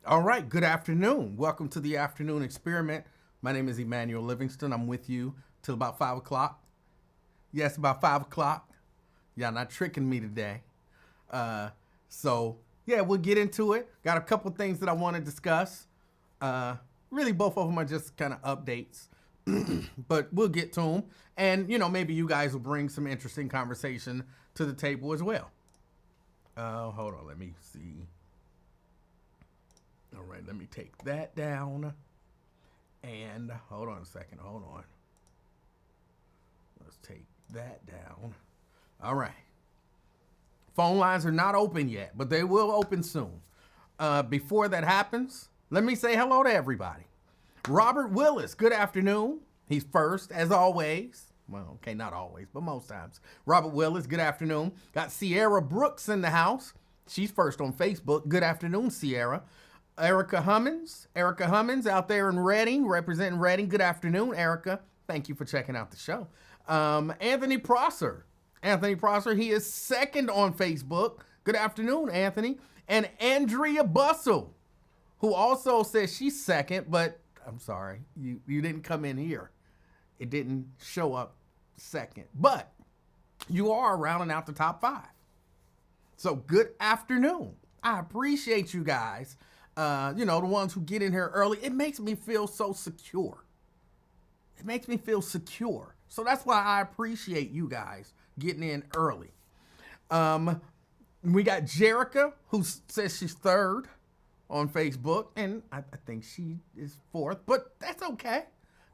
All right, good afternoon. Welcome to the afternoon experiment. My name is Emanuel Livingston. I'm with you till about 5 o'clock. Yes, about 5 o'clock. Y'all not tricking me today. So we'll get into it. Got a couple things that I want to discuss. Really, both of them are just kind of updates, but we'll get to them. And, maybe you guys will bring some interesting conversation to the table as well. Hold on, let me see. All right, let me take that down. And hold on a second, hold on. Let's take that down. All right. Phone lines are not open yet, but they will open soon. Before that happens, let me say hello to everybody. Robert Willis, good afternoon. He's first, as always. Well, okay, not always, but most times. Robert Willis, good afternoon. Got Sierra Brooks in the house. She's first on Facebook. Good afternoon, Sierra. Erica Hummins out there in Reading, representing Reading. Good afternoon, Erica. Thank you for checking out the show. Anthony Prosser, he is second on Facebook. Good afternoon, Anthony. And Andrea Bussell, who also says she's second, but I'm sorry, you didn't come in here. It didn't show up second, but you are rounding out the top 5. So good afternoon. I appreciate you guys. The ones who get in here early. It makes me feel so secure. So that's why I appreciate you guys getting in early. We got Jerica, who says she's third on Facebook, and I think she is fourth, but that's okay.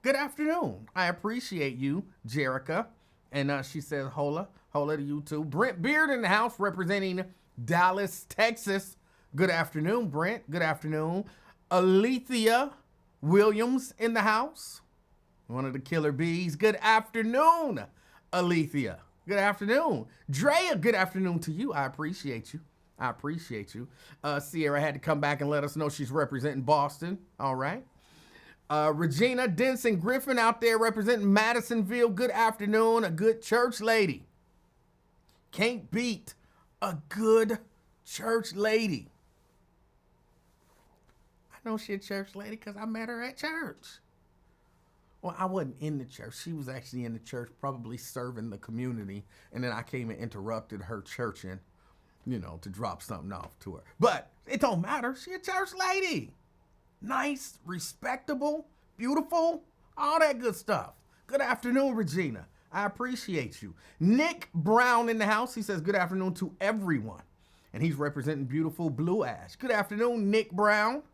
Good afternoon. I appreciate you, Jerica. And she says, hola to you too. Brent Beard in the house, representing Dallas, Texas. Good afternoon, Brent. Good afternoon. Alethea Williams in the house. One of the killer bees. Good afternoon, Alethea. Good afternoon. Drea, good afternoon to you. I appreciate you. Sierra had to come back and let us know she's representing Boston. All right. Regina Denson Griffin out there representing Madisonville. Good afternoon. A good church lady. Can't beat a good church lady. I know she's a church lady because I met her at church. Well, I wasn't in the church. She was actually in the church, probably serving the community. And then I came and interrupted her churching, to drop something off to her. But it don't matter. She a church lady. Nice, respectable, beautiful, all that good stuff. Good afternoon, Regina. I appreciate you. Nick Brown in the house. He says good afternoon to everyone. And he's representing beautiful Blue Ash. Good afternoon, Nick Brown.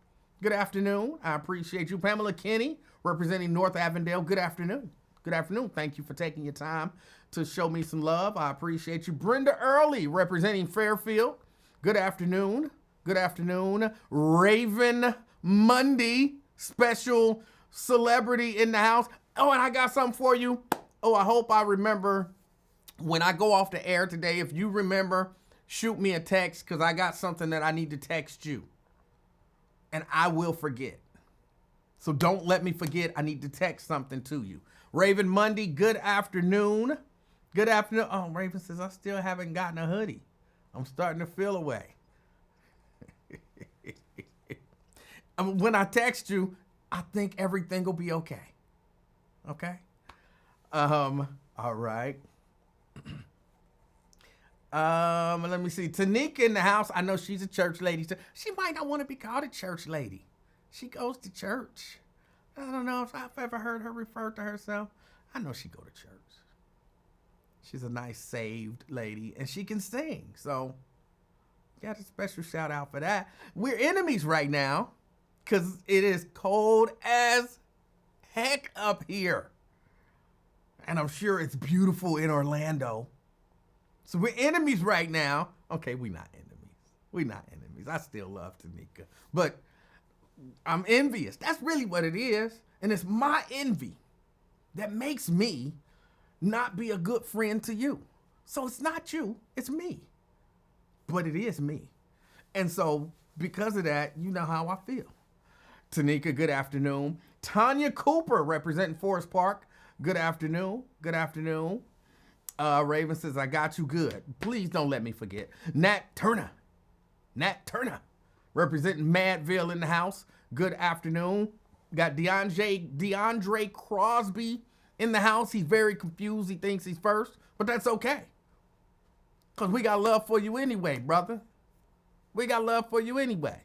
Good afternoon. I appreciate you. Pamela Kinney, representing North Avondale. Good afternoon. Good afternoon. Thank you for taking your time to show me some love. I appreciate you. Brenda Early, representing Fairfield. Good afternoon. Good afternoon. Raven Mundy, special celebrity in the house. Oh, and I got something for you. Oh, I hope I remember when I go off the air today. If you remember, shoot me a text because I got something that I need to text you. And I will forget. So don't let me forget. I need to text something to you. Raven Mundy, good afternoon. Good afternoon. Oh, Raven says, I still haven't gotten a hoodie. I'm starting to feel away. When I text you, I think everything will be okay. Okay? All right. Let me see. Tanika in the house. I know she's a church lady. She might not want to be called a church lady. She goes to church. I don't know if I've ever heard her refer to herself. I know she go to church. She's a nice saved lady, and she can sing. So, got a special shout out for that. We're enemies right now because it is cold as heck up here. And I'm sure it's beautiful in Orlando. So we're enemies right now. Okay, we're not enemies. I still love Tanika. But I'm envious. That's really what it is. And it's my envy that makes me not be a good friend to you. So it's not you, it's me. But it is me. And so because of that, you know how I feel. Tanika, good afternoon. Tanya Cooper, representing Forest Park. Good afternoon. Good afternoon. Raven says, I got you good. Please don't let me forget. Nat Turner, representing Madville in the house. Good afternoon. Got DeAndre Crosby in the house. He's very confused. He thinks he's first, but that's okay. Because we got love for you anyway, brother. We got love for you anyway.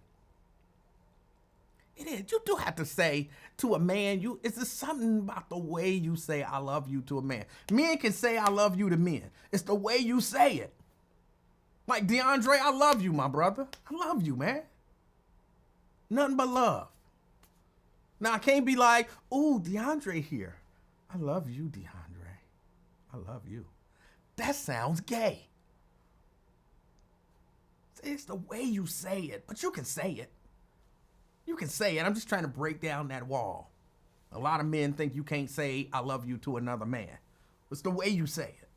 It is. You do have to say to a man, it's just something about the way you say I love you to a man. Men can say I love you to men. It's the way you say it. Like DeAndre, I love you, my brother. I love you, man. Nothing but love. Now I can't be like, ooh, DeAndre here. I love you, DeAndre. I love you. That sounds gay. It's the way you say it, but you can say it. You can say it. I'm just trying to break down that wall. A lot of men think you can't say I love you to another man. It's the way you say it.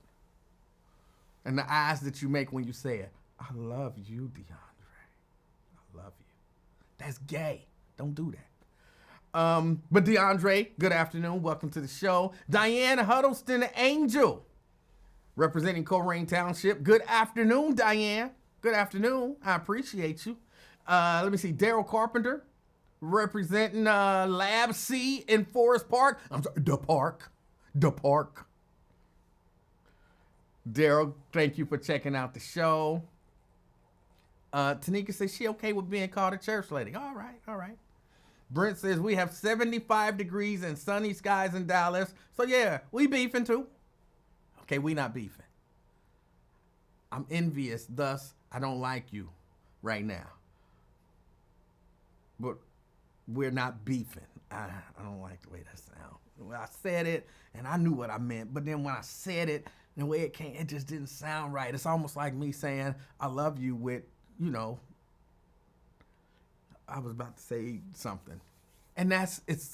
And the eyes that you make when you say it. I love you, DeAndre. I love you. That's gay. Don't do that. But DeAndre, good afternoon. Welcome to the show. Diane Huddleston Angel, representing Coleraine Township. Good afternoon, Diane. Good afternoon. I appreciate you. Let me see. Daryl Carpenter, representing Lab C in Forest Park. I'm sorry, the park. Daryl, thank you for checking out the show. Tanika says she okay with being called a church lady. All right. Brent says we have 75 degrees and sunny skies in Dallas. So yeah, we beefing too. Okay, we not beefing. I'm envious, thus I don't like you right now. But we're not beefing. I don't like the way that sounds. When I said it, and I knew what I meant, but then when I said it, the way it came, it just didn't sound right. It's almost like me saying I love you with, I was about to say something. And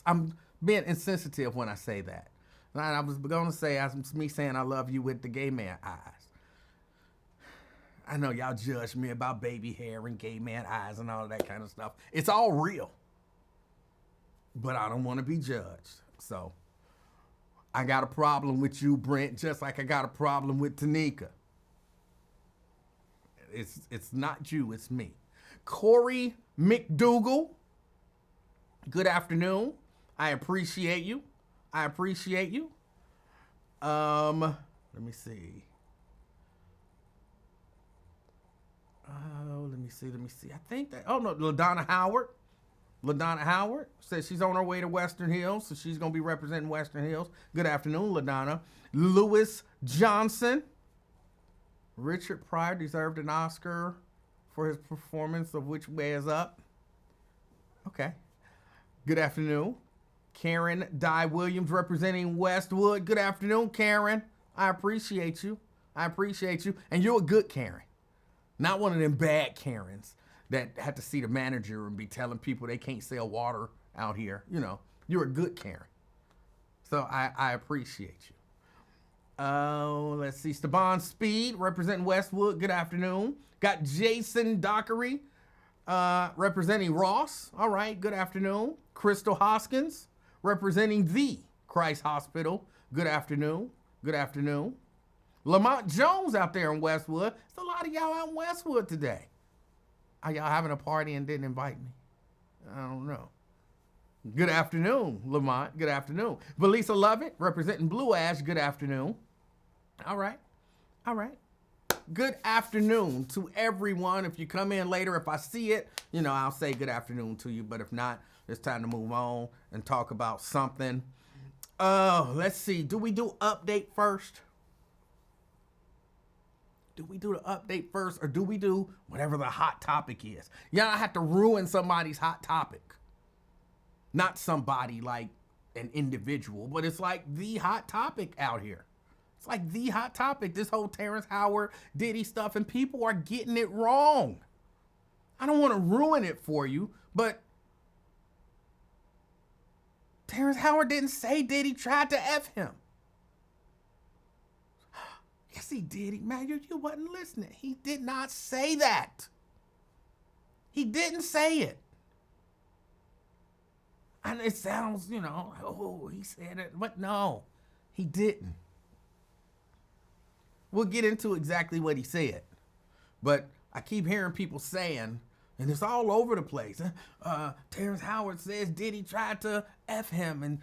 I'm being insensitive when I say that. And I was going to say, it's me saying I love you with the gay man eyes. I know y'all judge me about baby hair and gay man eyes and all that kind of stuff. It's all real. But I don't want to be judged. So I got a problem with you, Brent, just like I got a problem with Tanika. It's not you, it's me. Corey McDougal, good afternoon. I appreciate you. Let me see. Let me see. I think that, LaDonna Howard says she's on her way to Western Hills, so she's going to be representing Western Hills. Good afternoon, LaDonna. Lewis Johnson. Richard Pryor deserved an Oscar for his performance of Which Way Is Up. Okay. Good afternoon. Karen Dye Williams representing Westwood. Good afternoon, Karen. I appreciate you. And you're a good Karen. Not one of them bad Karens that had to see the manager and be telling people they can't sell water out here. You're a good Karen. So I appreciate you. Let's see. Steban Speed representing Westwood. Good afternoon. Got Jason Dockery representing Ross. All right. Good afternoon. Crystal Hoskins representing the Christ Hospital. Good afternoon. Lamont Jones out there in Westwood. There's a lot of y'all out in Westwood today. Are y'all having a party and didn't invite me? I don't know. Good afternoon, Lamont. Good afternoon. Valisa Lovett representing Blue Ash. Good afternoon. All right. Good afternoon to everyone. If you come in later, if I see it, I'll say good afternoon to you. But if not, it's time to move on and talk about something. Let's see. Do we do update first? Do we do the update first, or do we do whatever the hot topic is? I have to ruin somebody's hot topic. Not somebody like an individual, but it's like the hot topic out here. It's like the hot topic, this whole Terrence Howard, Diddy stuff, and people are getting it wrong. I don't want to ruin it for you, but Terrence Howard didn't say Diddy tried to F him. Yes, he did. Man, you wasn't listening. He did not say that. He didn't say it. And it sounds, he said it. But no, he didn't. We'll get into exactly what he said. But I keep hearing people saying, And it's all over the place. Terrence Howard says Diddy tried to F him, and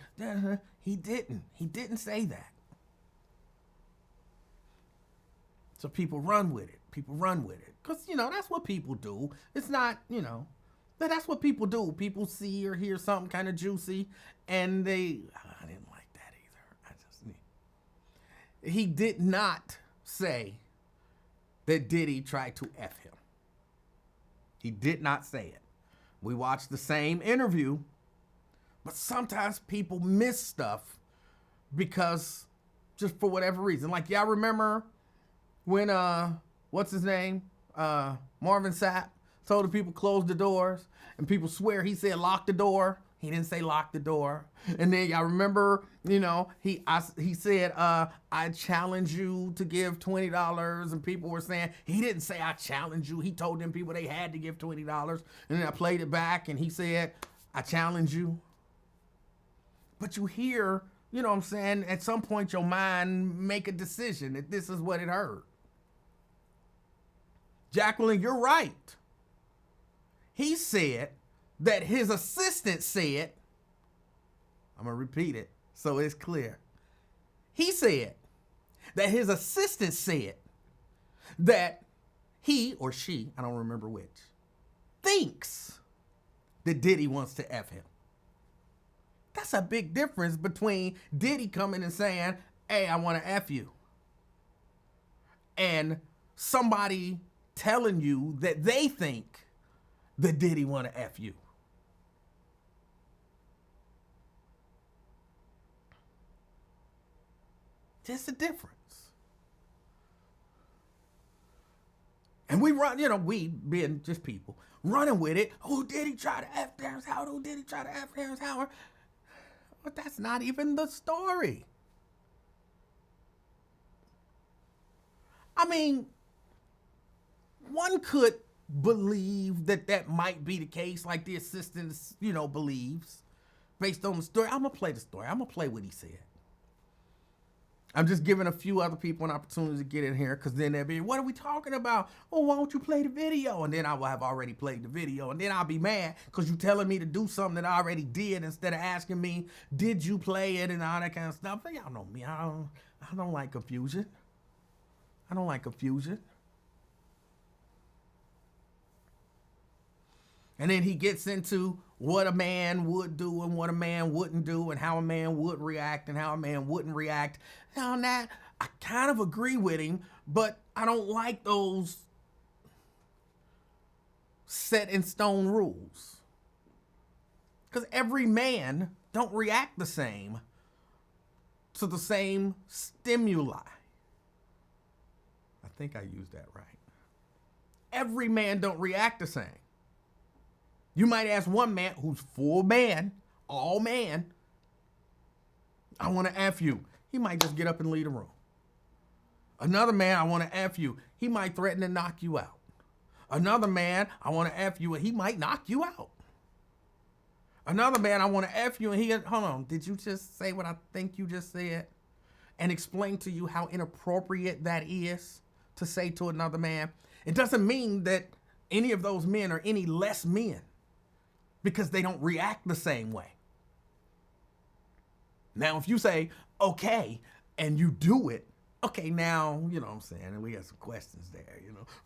he didn't. He didn't say that. So people run with it. People run with it. Because, that's what people do. It's not, that's what people do. People see or hear something kind of juicy, and I didn't like that either. He did not say that Diddy tried to F him. He did not say it. We watched the same interview, but sometimes people miss stuff because just for whatever reason. Like, y'all remember when, what's his name? Marvin Sapp told the people close the doors, and people swear he said lock the door. He didn't say lock the door. And then y'all remember, he said, I challenge you to give $20. And people were saying, he didn't say I challenge you. He told them people they had to give $20. And then I played it back and he said, I challenge you. But you hear, at some point your mind make a decision that this is what it heard. Jacqueline, you're right. He said that his assistant said, I'm going to repeat it so it's clear. He said that his assistant said that he or she, I don't remember which, thinks that Diddy wants to F him. That's a big difference between Diddy coming and saying, hey, I want to F you, and somebody telling you that they think that Diddy want to F you. Just a difference. And we run, we being just people, running with it. Oh, did he try to F Terrence Howard? Oh, did he try to F Terrence Howard? But that's not even the story. I mean, one could believe that might be the case, like the assistant, believes, based on the story. I'm going to play the story. I'm going to play what he said. I'm just giving a few other people an opportunity to get in here, because then they'll be, what are we talking about? Oh, why don't you play the video? And then I will have already played the video, and then I'll be mad because you're telling me to do something that I already did instead of asking me, did you play it, and all that kind of stuff. But y'all know me. I don't like confusion. I don't like confusion. And then he gets into what a man would do and what a man wouldn't do, and how a man would react and how a man wouldn't react. And on that, I kind of agree with him, but I don't like those set in stone rules. Because every man don't react the same to the same stimuli. I think I used that right. Every man don't react the same. You might ask one man who's full man, all man, I want to F you. He might just get up and leave the room. Another man, I want to F you. He might threaten to knock you out. Another man, I want to F you, and he might knock you out. Another man, I want to F you, and hold on, did you just say what I think you just said? And explain to you how inappropriate that is to say to another man. It doesn't mean that any of those men are any less men, because they don't react the same way. Now, if you say, okay, and you do it, okay, now, you know what I'm saying, and we got some questions there,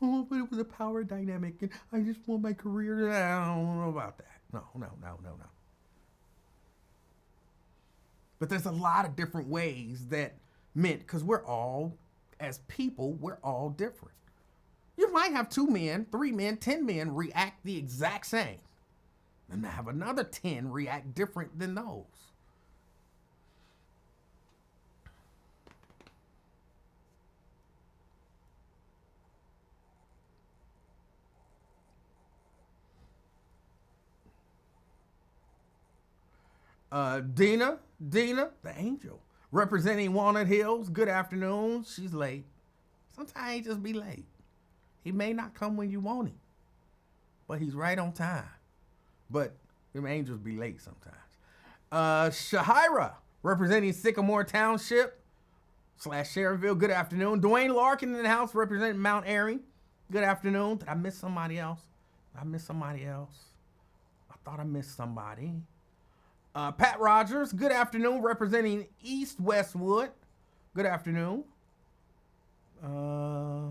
Oh, but it was a power dynamic, and I just want my career. I don't know about that. No. But there's a lot of different ways that men, because we're all, as people, we're all different. You might have 2 men, 3 men, 10 men react the exact same. And have another 10 react different than those. Dina, the angel, representing Walnut Hills. Good afternoon. She's late. Sometimes he just be late. He may not come when you want him, but he's right on time. But them angels be late sometimes. Shahira, representing Sycamore Township / Sharonville. Good afternoon. Dwayne Larkin in the house, representing Mount Airy. Good afternoon. Did I miss somebody else? I missed somebody else. I thought I missed somebody. Pat Rogers, good afternoon, representing East Westwood. Good afternoon. I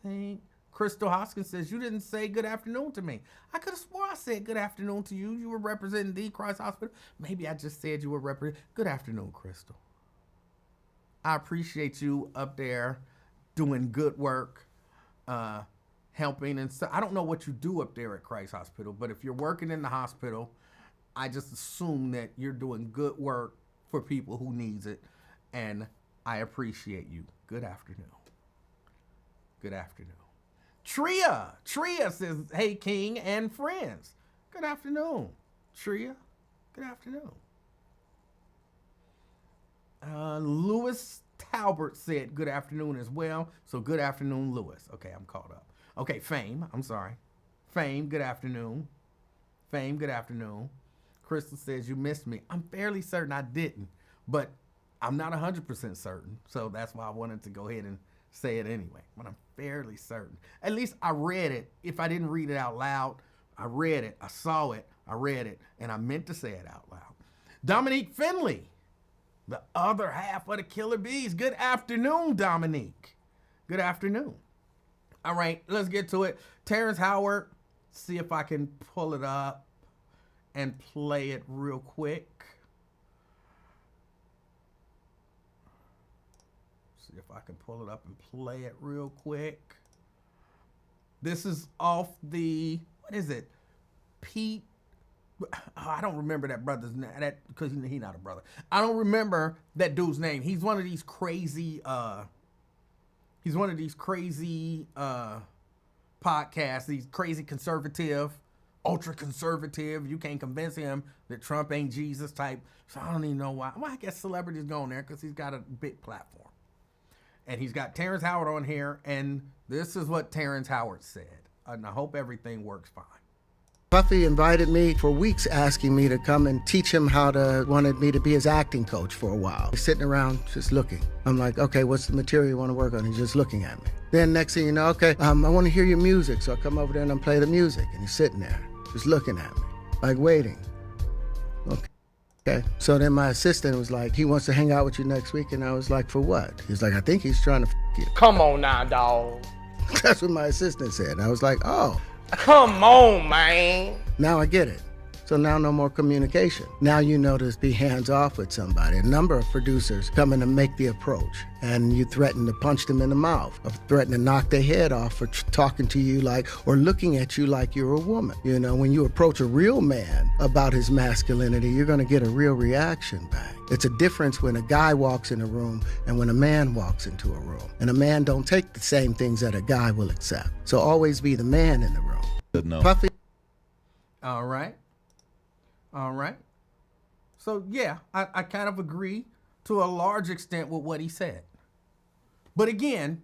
think Crystal Hoskins says, you didn't say good afternoon to me. I could have swore I said good afternoon to you. You were representing the Christ Hospital. Maybe I just said you were representing. Good afternoon, Crystal. I appreciate you up there doing good work, helping. And so I don't know what you do up there at Christ Hospital, but if you're working in the hospital, I just assume that you're doing good work for people who needs it. And I appreciate you. Good afternoon. Good afternoon. Tria says, hey, King and friends. Good afternoon, Tria. Good afternoon. Lewis Talbert said good afternoon as well. So good afternoon, Lewis. Okay, I'm caught up. Okay, Fame, I'm sorry. Fame, good afternoon. Fame, good afternoon. Crystal says you missed me. I'm fairly certain I didn't, but I'm not 100% certain. So that's why I wanted to go ahead and say it anyway, but I'm fairly certain. At least I read it. If I didn't read it out loud, I read it, I saw it, I read it, and I meant to say it out loud. Dominique Finley, the other half of the Killer Bees. Good afternoon, Dominique. Good afternoon. All right, let's get to it. Terrence Howard, see if I can pull it up and play it real quick. See if I can pull it up and play it real quick. This is off the, what is it? Pete. I don't remember that brother's name, because he's not a brother. I don't remember that dude's name. He's one of these crazy, podcasts, these crazy conservative, ultra conservative. You can't convince him that Trump ain't Jesus type. So I don't even know why. Well, I guess celebrities go on there because he's got a big platform. And he's got Terrence Howard on here, and this is what Terrence Howard said. And I hope everything works fine. Puffy invited me for weeks, asking me to come and teach him wanted me to be his acting coach for a while. He's sitting around just looking. I'm like, okay, what's the material you want to work on? He's just looking at me. Then next thing you know, okay, I want to hear your music. So I come over there and I play the music, and he's sitting there just looking at me, like waiting. Okay. So then my assistant was like, he wants to hang out with you next week. And I was like, for what? He's like, I think he's trying to f you. Come on now, dog. That's what my assistant said. I was like, oh. Come on, man. Now I get it. So now no more communication. Now you know to be hands off with somebody. A number of producers come in and make the approach, and you threaten to punch them in the mouth, or threaten to knock their head off for talking to you like, or looking at you like you're a woman. You know, when you approach a real man about his masculinity, you're gonna get a real reaction back. It's a difference when a guy walks in a room and when a man walks into a room. And a man don't take the same things that a guy will accept. So always be the man in the room. Good enough. Puffy. All right. All right. So, yeah, I kind of agree to a large extent with what he said. But again,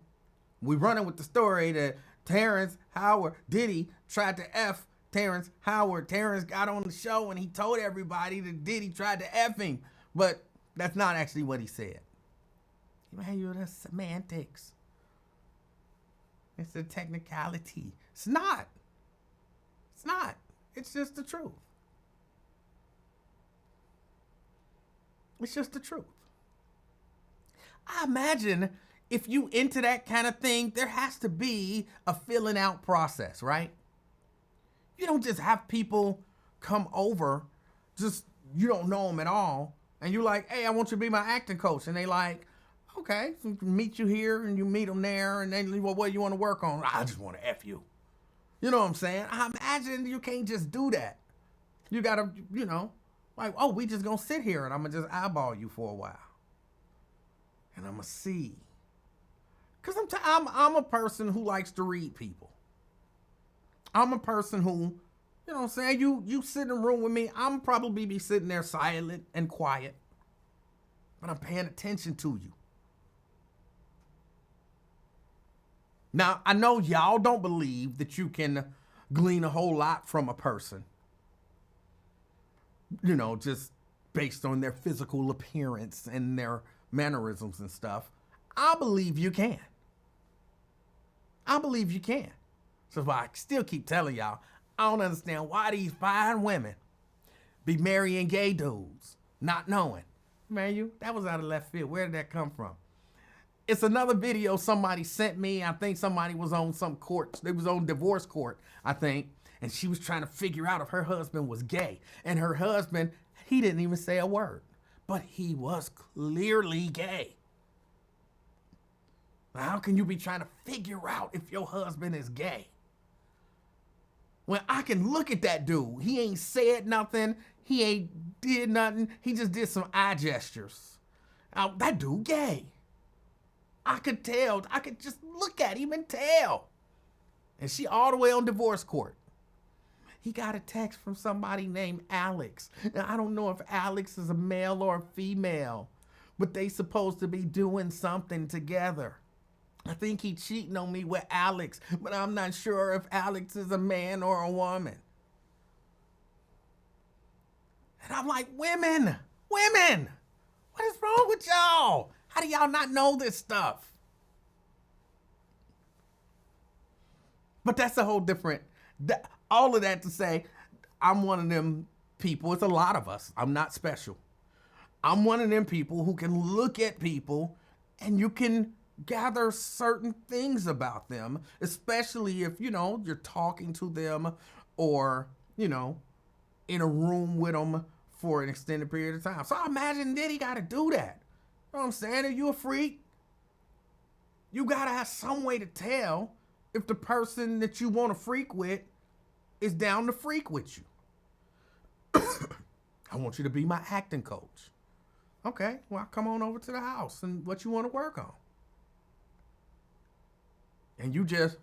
we running with the story that Terrence Howard, Diddy tried to F Terrence Howard. Terrence got on the show and he told everybody that Diddy tried to F him. But that's not actually what he said. Man, you're the semantics. It's a technicality. It's not. It's not. It's just the truth. It's just the truth. I imagine if you into that kind of thing, there has to be a filling out process, right? You don't just have people come over, just you don't know them at all, and you're like, hey, I want you to be my acting coach. And they like, okay, so meet you here and you meet them there, and then, well, what do you want to work on? I just want to F you. You know what I'm saying? I imagine you can't just do that. You got to, you know, like, oh, we just gonna sit here and I'm gonna just eyeball you for a while. And I'm gonna see. Cause I'm a person who likes to read people. I'm a person who, you know what I'm saying? You sit in a room with me, I'm probably be sitting there silent and quiet. But I'm paying attention to you. Now, I know y'all don't believe that you can glean a whole lot from a person. You know, just based on their physical appearance and their mannerisms and stuff. I believe you can. I believe you can. So I still keep telling y'all, I don't understand why these fine women be marrying gay dudes, not knowing. Man, that was out of left field. Where did that come from? It's another video somebody sent me. I think somebody was on some court. They was on divorce court, I think. And she was trying to figure out if her husband was gay. And her husband, he didn't even say a word. But he was clearly gay. Now, how can you be trying to figure out if your husband is gay? When I can look at that dude. He ain't said nothing. He ain't did nothing. He just did some eye gestures. Now, that dude gay. I could tell. I could just look at him and tell. And she all the way on divorce court. He got a text from somebody named Alex. Now, I don't know if Alex is a male or a female, but they supposed to be doing something together. I think he cheating on me with Alex, but I'm not sure if Alex is a man or a woman. And I'm like, women, what is wrong with y'all? How do y'all not know this stuff? But that's a whole different, all of that to say, I'm one of them people, it's a lot of us, I'm not special. I'm one of them people who can look at people and you can gather certain things about them, especially if, you're talking to them or, in a room with them for an extended period of time. So I imagine Diddy got to do that. You know what I'm saying? Are you a freak? You got to have some way to tell if the person that you want to freak with is down to freak with you. I want you to be my acting coach. Okay, well, come on over to the house and what you want to work on. And you just,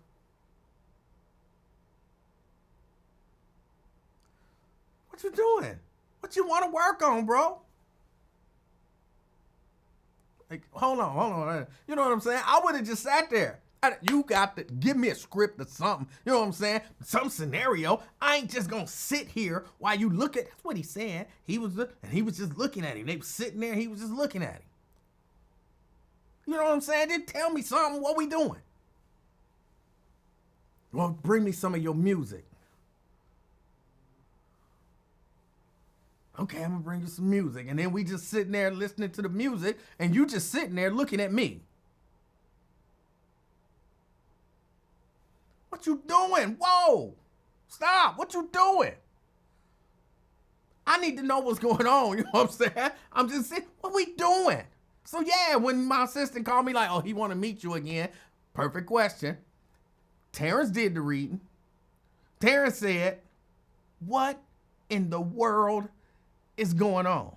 what you doing? What you want to work on, bro? Like, hold on. You know what I'm saying? I would have just sat there. You got to give me a script or something. You know what I'm saying? Some scenario. I ain't just gonna sit here while you look at. That's what he said. He was just looking at him. They were sitting there. He was just looking at him. You know what I'm saying? Then tell me something. What we doing? Well, bring me some of your music. Okay, I'm gonna bring you some music. And then we just sitting there listening to the music and you just sitting there looking at me. What you doing? Whoa, stop, what you doing? I need to know what's going on, you know what I'm saying? I'm just saying, what we doing? So yeah, when my assistant called me like, oh, he want to meet you again, perfect question. Terrence did the reading. Terrence said, what in the world is going on?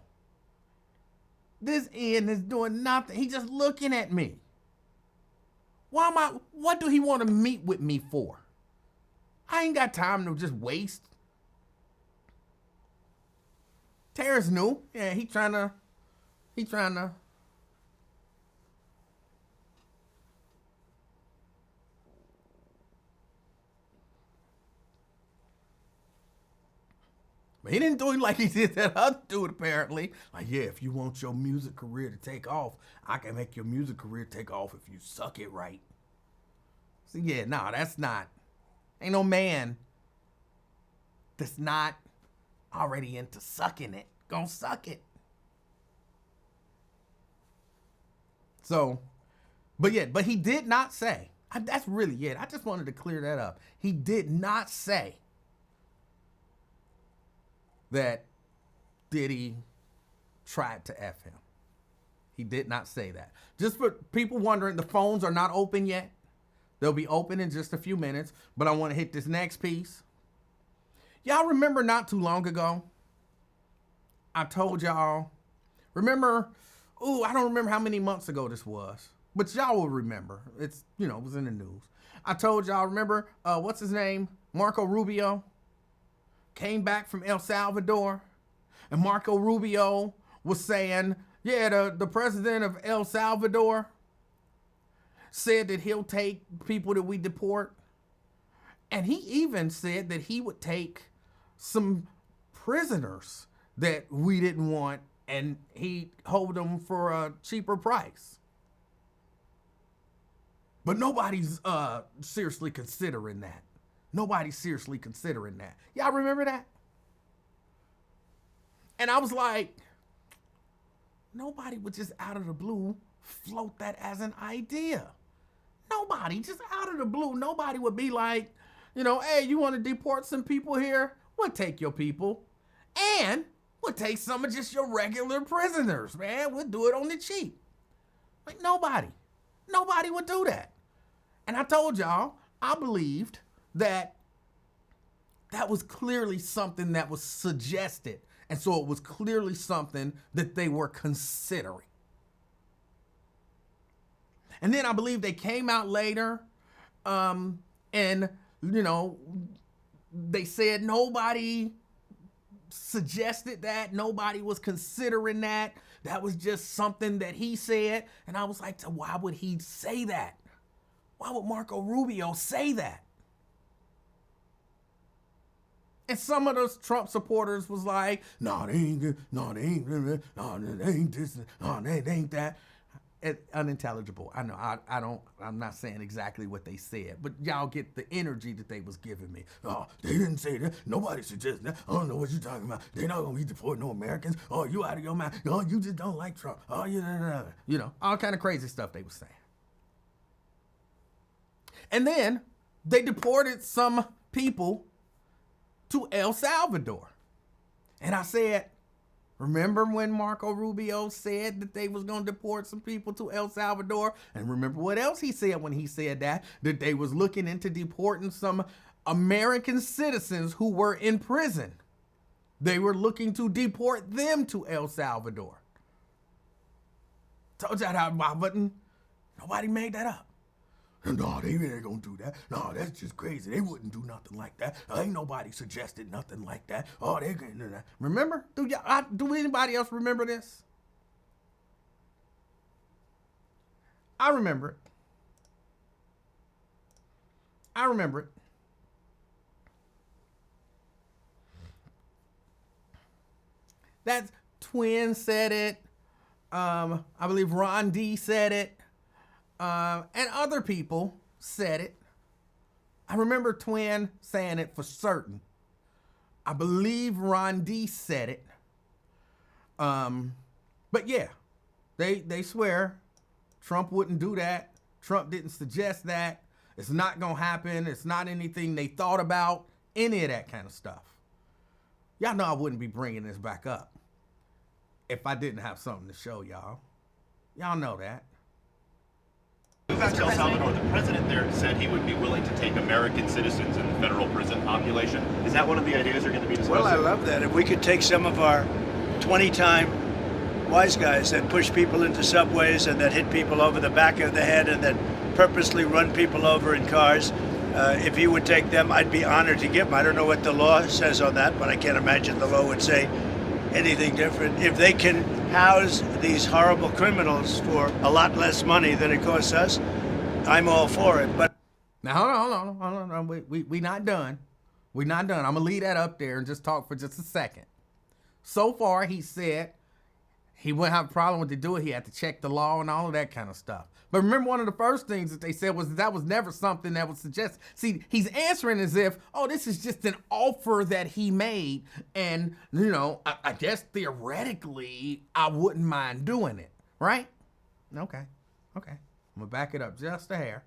This Ian is doing nothing. He's just looking at me. What do he want to meet with me for? I ain't got time to just waste. Terrence knew. Yeah, he trying to. But he didn't do it like he did that other dude, apparently. Like, yeah, if you want your music career to take off, I can make your music career take off if you suck it right. So, yeah, no, that's not. Ain't no man that's not already into sucking it gonna suck it. So, but he did not say. That's really it. I just wanted to clear that up. He did not say that Diddy tried to F him. He did not say that. Just for people wondering, the phones are not open yet. They'll be open in just a few minutes, but I want to hit this next piece. Y'all remember not too long ago, I told y'all, I don't remember how many months ago this was, but y'all will remember. It was in the news. I told y'all, remember, what's his name? Marco Rubio came back from El Salvador, and Marco Rubio was saying, yeah, the president of El Salvador said that he'll take people that we deport. And he even said that he would take some prisoners that we didn't want and he'd hold them for a cheaper price. But nobody's seriously considering that. Nobody's seriously considering that. Y'all remember that? And I was like, nobody would just out of the blue float that as an idea. Nobody, just out of the blue, nobody would be like, hey, you want to deport some people here? We'll take your people. And we'll take some of just your regular prisoners, man. We'll do it on the cheap. Like, nobody would do that. And I told y'all, I believed that was clearly something that was suggested. And so it was clearly something that they were considering. And then I believe they came out later and, they said nobody suggested that. Nobody was considering that. That was just something that he said. And I was like, why would he say that? Why would Marco Rubio say that? And some of those Trump supporters was like, no, they ain't this, no, they ain't that. It's unintelligible. I know. I'm not saying exactly what they said, but y'all get the energy that they was giving me. Oh, they didn't say that. Nobody suggested that. I don't know what you're talking about. They're not gonna be deporting no Americans. Oh, you out of your mind. Oh, you just don't like Trump. Oh, all kind of crazy stuff they was saying. And then they deported some people to El Salvador. And I said, remember when Marco Rubio said that they was going to deport some people to El Salvador? And remember what else he said when he said that they was looking into deporting some American citizens who were in prison. They were looking to deport them to El Salvador. Told y'all how I wasn't. Nobody made that up. No, they ain't gonna do that. No, that's just crazy. They wouldn't do nothing like that. Ain't nobody suggested nothing like that. Oh, they can't do that. Remember? Do anybody else remember this? I remember it. That's Twin said it. I believe Ron D said it. And other people said it. I remember Twin saying it for certain. I believe Ron D said it. But yeah, they swear Trump wouldn't do that. Trump didn't suggest that. It's not gonna happen. It's not anything they thought about. Any of that kind of stuff. Y'all know I wouldn't be bringing this back up if I didn't have something to show y'all. Y'all know that. Back to El Salvador, the president there said he would be willing to take American citizens in the federal prison population. Is that one of the ideas they're going to be discussing? Well, I love that. If we could take some of our 20-time wise guys that push people into subways and that hit people over the back of the head and that purposely run people over in cars, if he would take them, I'd be honored to give them. I don't know what the law says on that, but I can't imagine the law would say anything different. If they can house these horrible criminals for a lot less money than it costs us, I'm all for it. But now hold on. We not done. We're not done. I'm gonna leave that up there and just talk for just a second. So far, he said he wouldn't have a problem with to do it. He had to check the law and all of that kind of stuff. But remember, one of the first things that they said was that was never something that was suggested. See, he's answering as if, oh, this is just an offer that he made. And, I guess theoretically, I wouldn't mind doing it. Right? Okay. I'm going to back it up just a hair.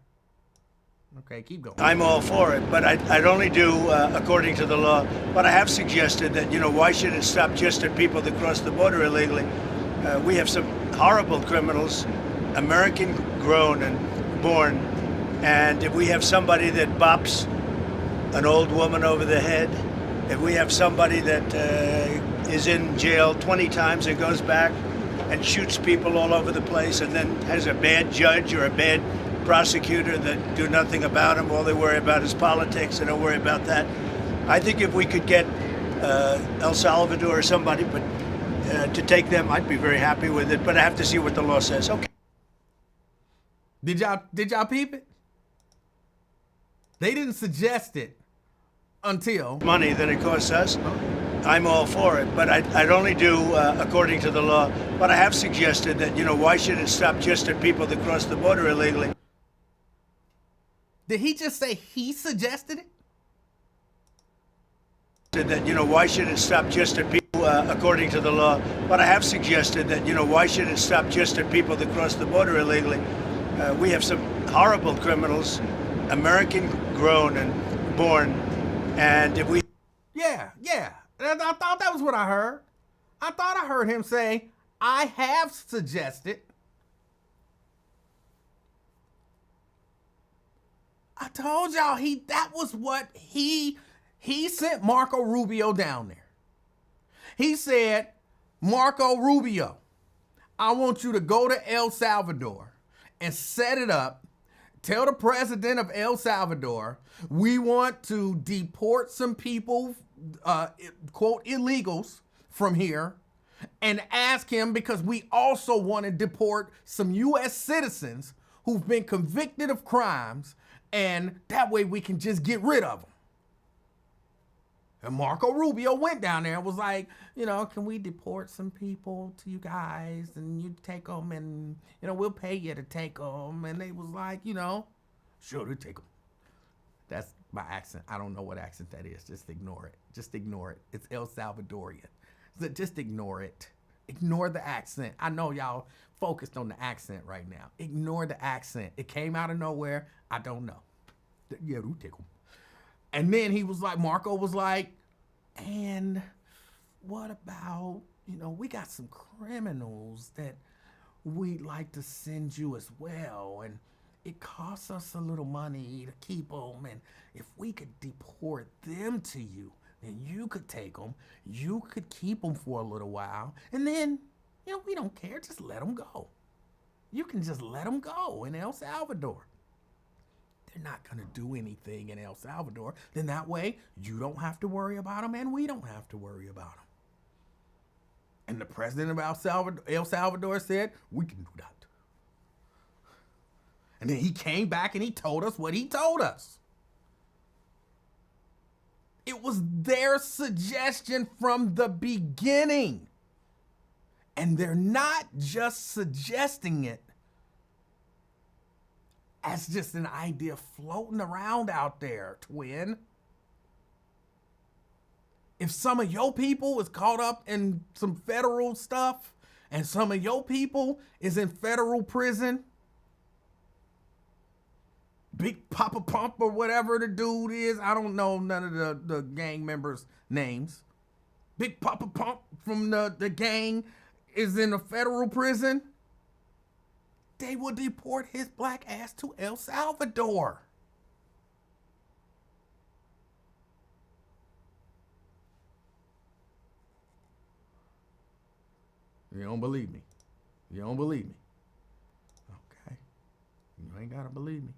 Okay, keep going. I'm all for it, but I'd only do according to the law. But I have suggested that, why should it stop just at people that cross the border illegally? We have some horrible criminals, American grown and born, and if we have somebody that bops an old woman over the head, if we have somebody that is in jail 20 times and goes back and shoots people all over the place and then has a bad judge or a bad prosecutor that do nothing about him, all they worry about is politics, they don't worry about that. I think if we could get El Salvador or somebody to take them, I'd be very happy with it, but I have to see what the law says. Okay. Did y'all peep it? They didn't suggest it until money that it costs us. I'm all for it, but I'd only do according to the law. But I have suggested that, why should it stop just at people that cross the border illegally? Did he just say he suggested it? that, why should it stop just at people according to the law? But I have suggested that, why should it stop just at people that cross the border illegally? We have some horrible criminals, American grown and born, and if we... Yeah. I thought that was what I heard. I thought I heard him say, I have suggested. I told y'all that was what he sent Marco Rubio down there. He said, Marco Rubio, I want you to go to El Salvador and set it up. Tell the president of El Salvador, we want to deport some people, quote, illegals from here, and ask him, because we also want to deport some U.S. citizens who've been convicted of crimes, and that way we can just get rid of them. And Marco Rubio went down there and was like, can we deport some people to you guys, and you take them, and, we'll pay you to take them. And they was like, sure, we'll take them. That's my accent. I don't know what accent that is. Just ignore it. Just ignore it. It's El Salvadorian. So just ignore it. Ignore the accent. I know y'all focused on the accent right now. Ignore the accent. It came out of nowhere. I don't know. Yeah, we'll take them. And then he was like, Marco was like, and what about, we got some criminals that we'd like to send you as well. And it costs us a little money to keep them. And if we could deport them to you, then you could take them. You could keep them for a little while. And then, we don't care. Just let them go. You can just let them go in El Salvador. They're not going to do anything in El Salvador. Then that way, you don't have to worry about them, and we don't have to worry about them. And the president of El Salvador said, we can do that. And then he came back and he told us what he told us. It was their suggestion from the beginning. And they're not just suggesting it as just an idea floating around out there, twin. If some of your people is caught up in some federal stuff and some of your people is in federal prison, Big Papa Pump or whatever the dude is, I don't know none of the gang members' names. Big Papa Pump from the gang is in a federal prison. They will deport his black ass to El Salvador. You don't believe me. You don't believe me. Okay. You ain't gotta believe me.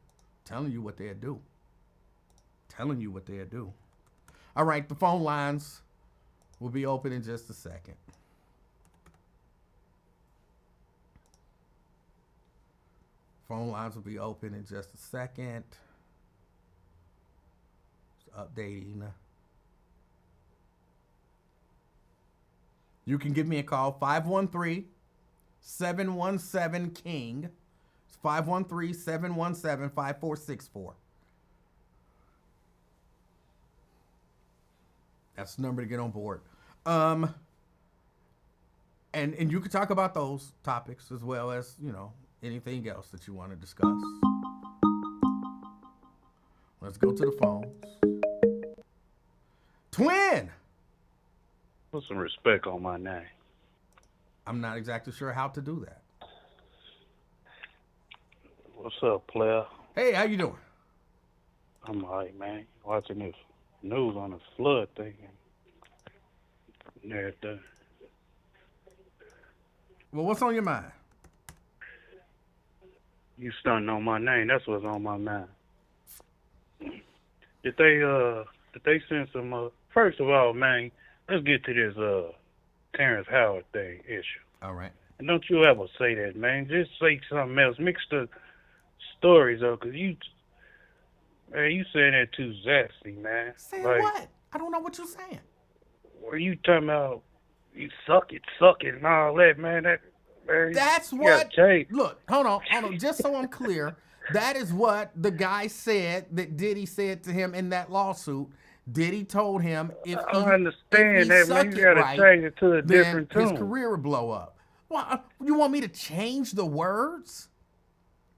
Telling you what they'll do. Telling you what they'll do. All right, the phone lines will be open in just a second. Phone lines will be open in just a second. Just updating. You can give me a call, 513-717-KING. It's 513-717-5464. That's the number to get on board. And you can talk about those topics as well as, anything else that you want to discuss. Let's go to the phones. Twin! Put some respect on my name. I'm not exactly sure how to do that. What's up, player? Hey, how you doing? I'm all right, man. Watching this news on the flood thing and everything. Well, what's on your mind? You stunting on my name. That's what's on my mind. Did they send some, first of all, man, let's get to this Terrence Howard thing issue. All right. And don't you ever say that, man. Just say something else. Mix the stories up, because you saying that too zesty, man. Saying what? I don't know what you're saying. Were you talking about you suck it, and all that, man? That's what. Look, hold on. Just so I'm clear, that is what the guy said that Diddy said to him in that lawsuit. Diddy told him if I he, don't understand if he that, suck man. You it gotta right, change it to a then different his tune. career would blow up. Well, you want me to change the words?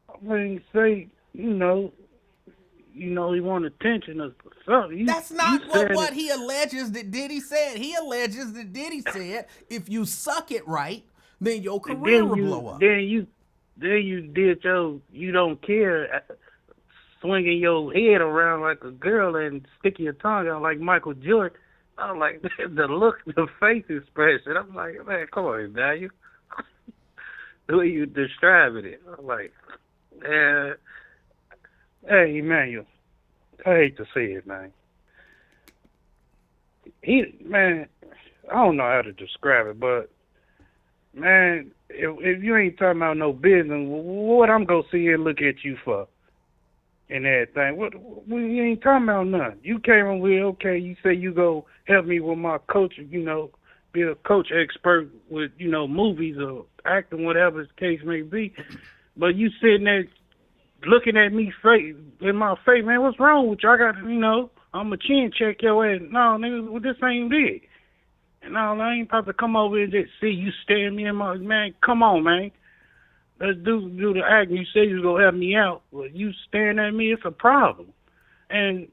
I mean, say, you know, he want attention or something. That's not you said what it. he alleges that Diddy said. He alleges that Diddy said if you suck it right, then your And career will blow up. Then you did you don't care, swinging your head around like a girl and sticking your tongue out like Michael Jordan. I'm like, the look, the face expression. I'm like, man, come on, Daniel. The way you describing it. I'm like, hey, Emanuel, I hate to say it, man. Man, I don't know how to describe it, but, man, if you ain't talking about no business, what I'm going to see and look at you for? And everything. You ain't talking about nothing. You came on with, okay, you say you go help me with my coach, be a coach expert with, movies or acting, whatever the case may be. But you sitting there looking at me in my face, man, what's wrong with you? I got, I'm a chin check your ass. No, nigga, well, this ain't it. And no, I ain't about to come over and just see you staring me in my, man, come on, man. Let's do the act. You say you was going to help me out. Well, you staring at me, it's a problem. And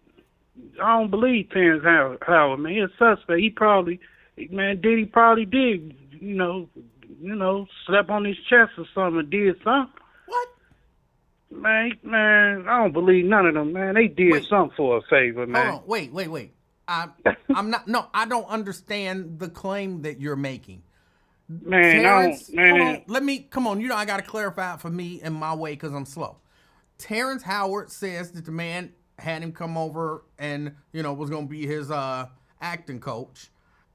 I don't believe Terrence Howard, man. He's a suspect. Diddy probably did, slept on his chest or something and did something. What? Man, I don't believe none of them, man. They did something for a favor, man. Hold on, wait. I'm not. No, I don't understand the claim that you're making. Man, Terrence, man. Hold on, come on. I got to clarify it for me in my way because I'm slow. Terrence Howard says that the man had him come over and, was going to be his acting coach.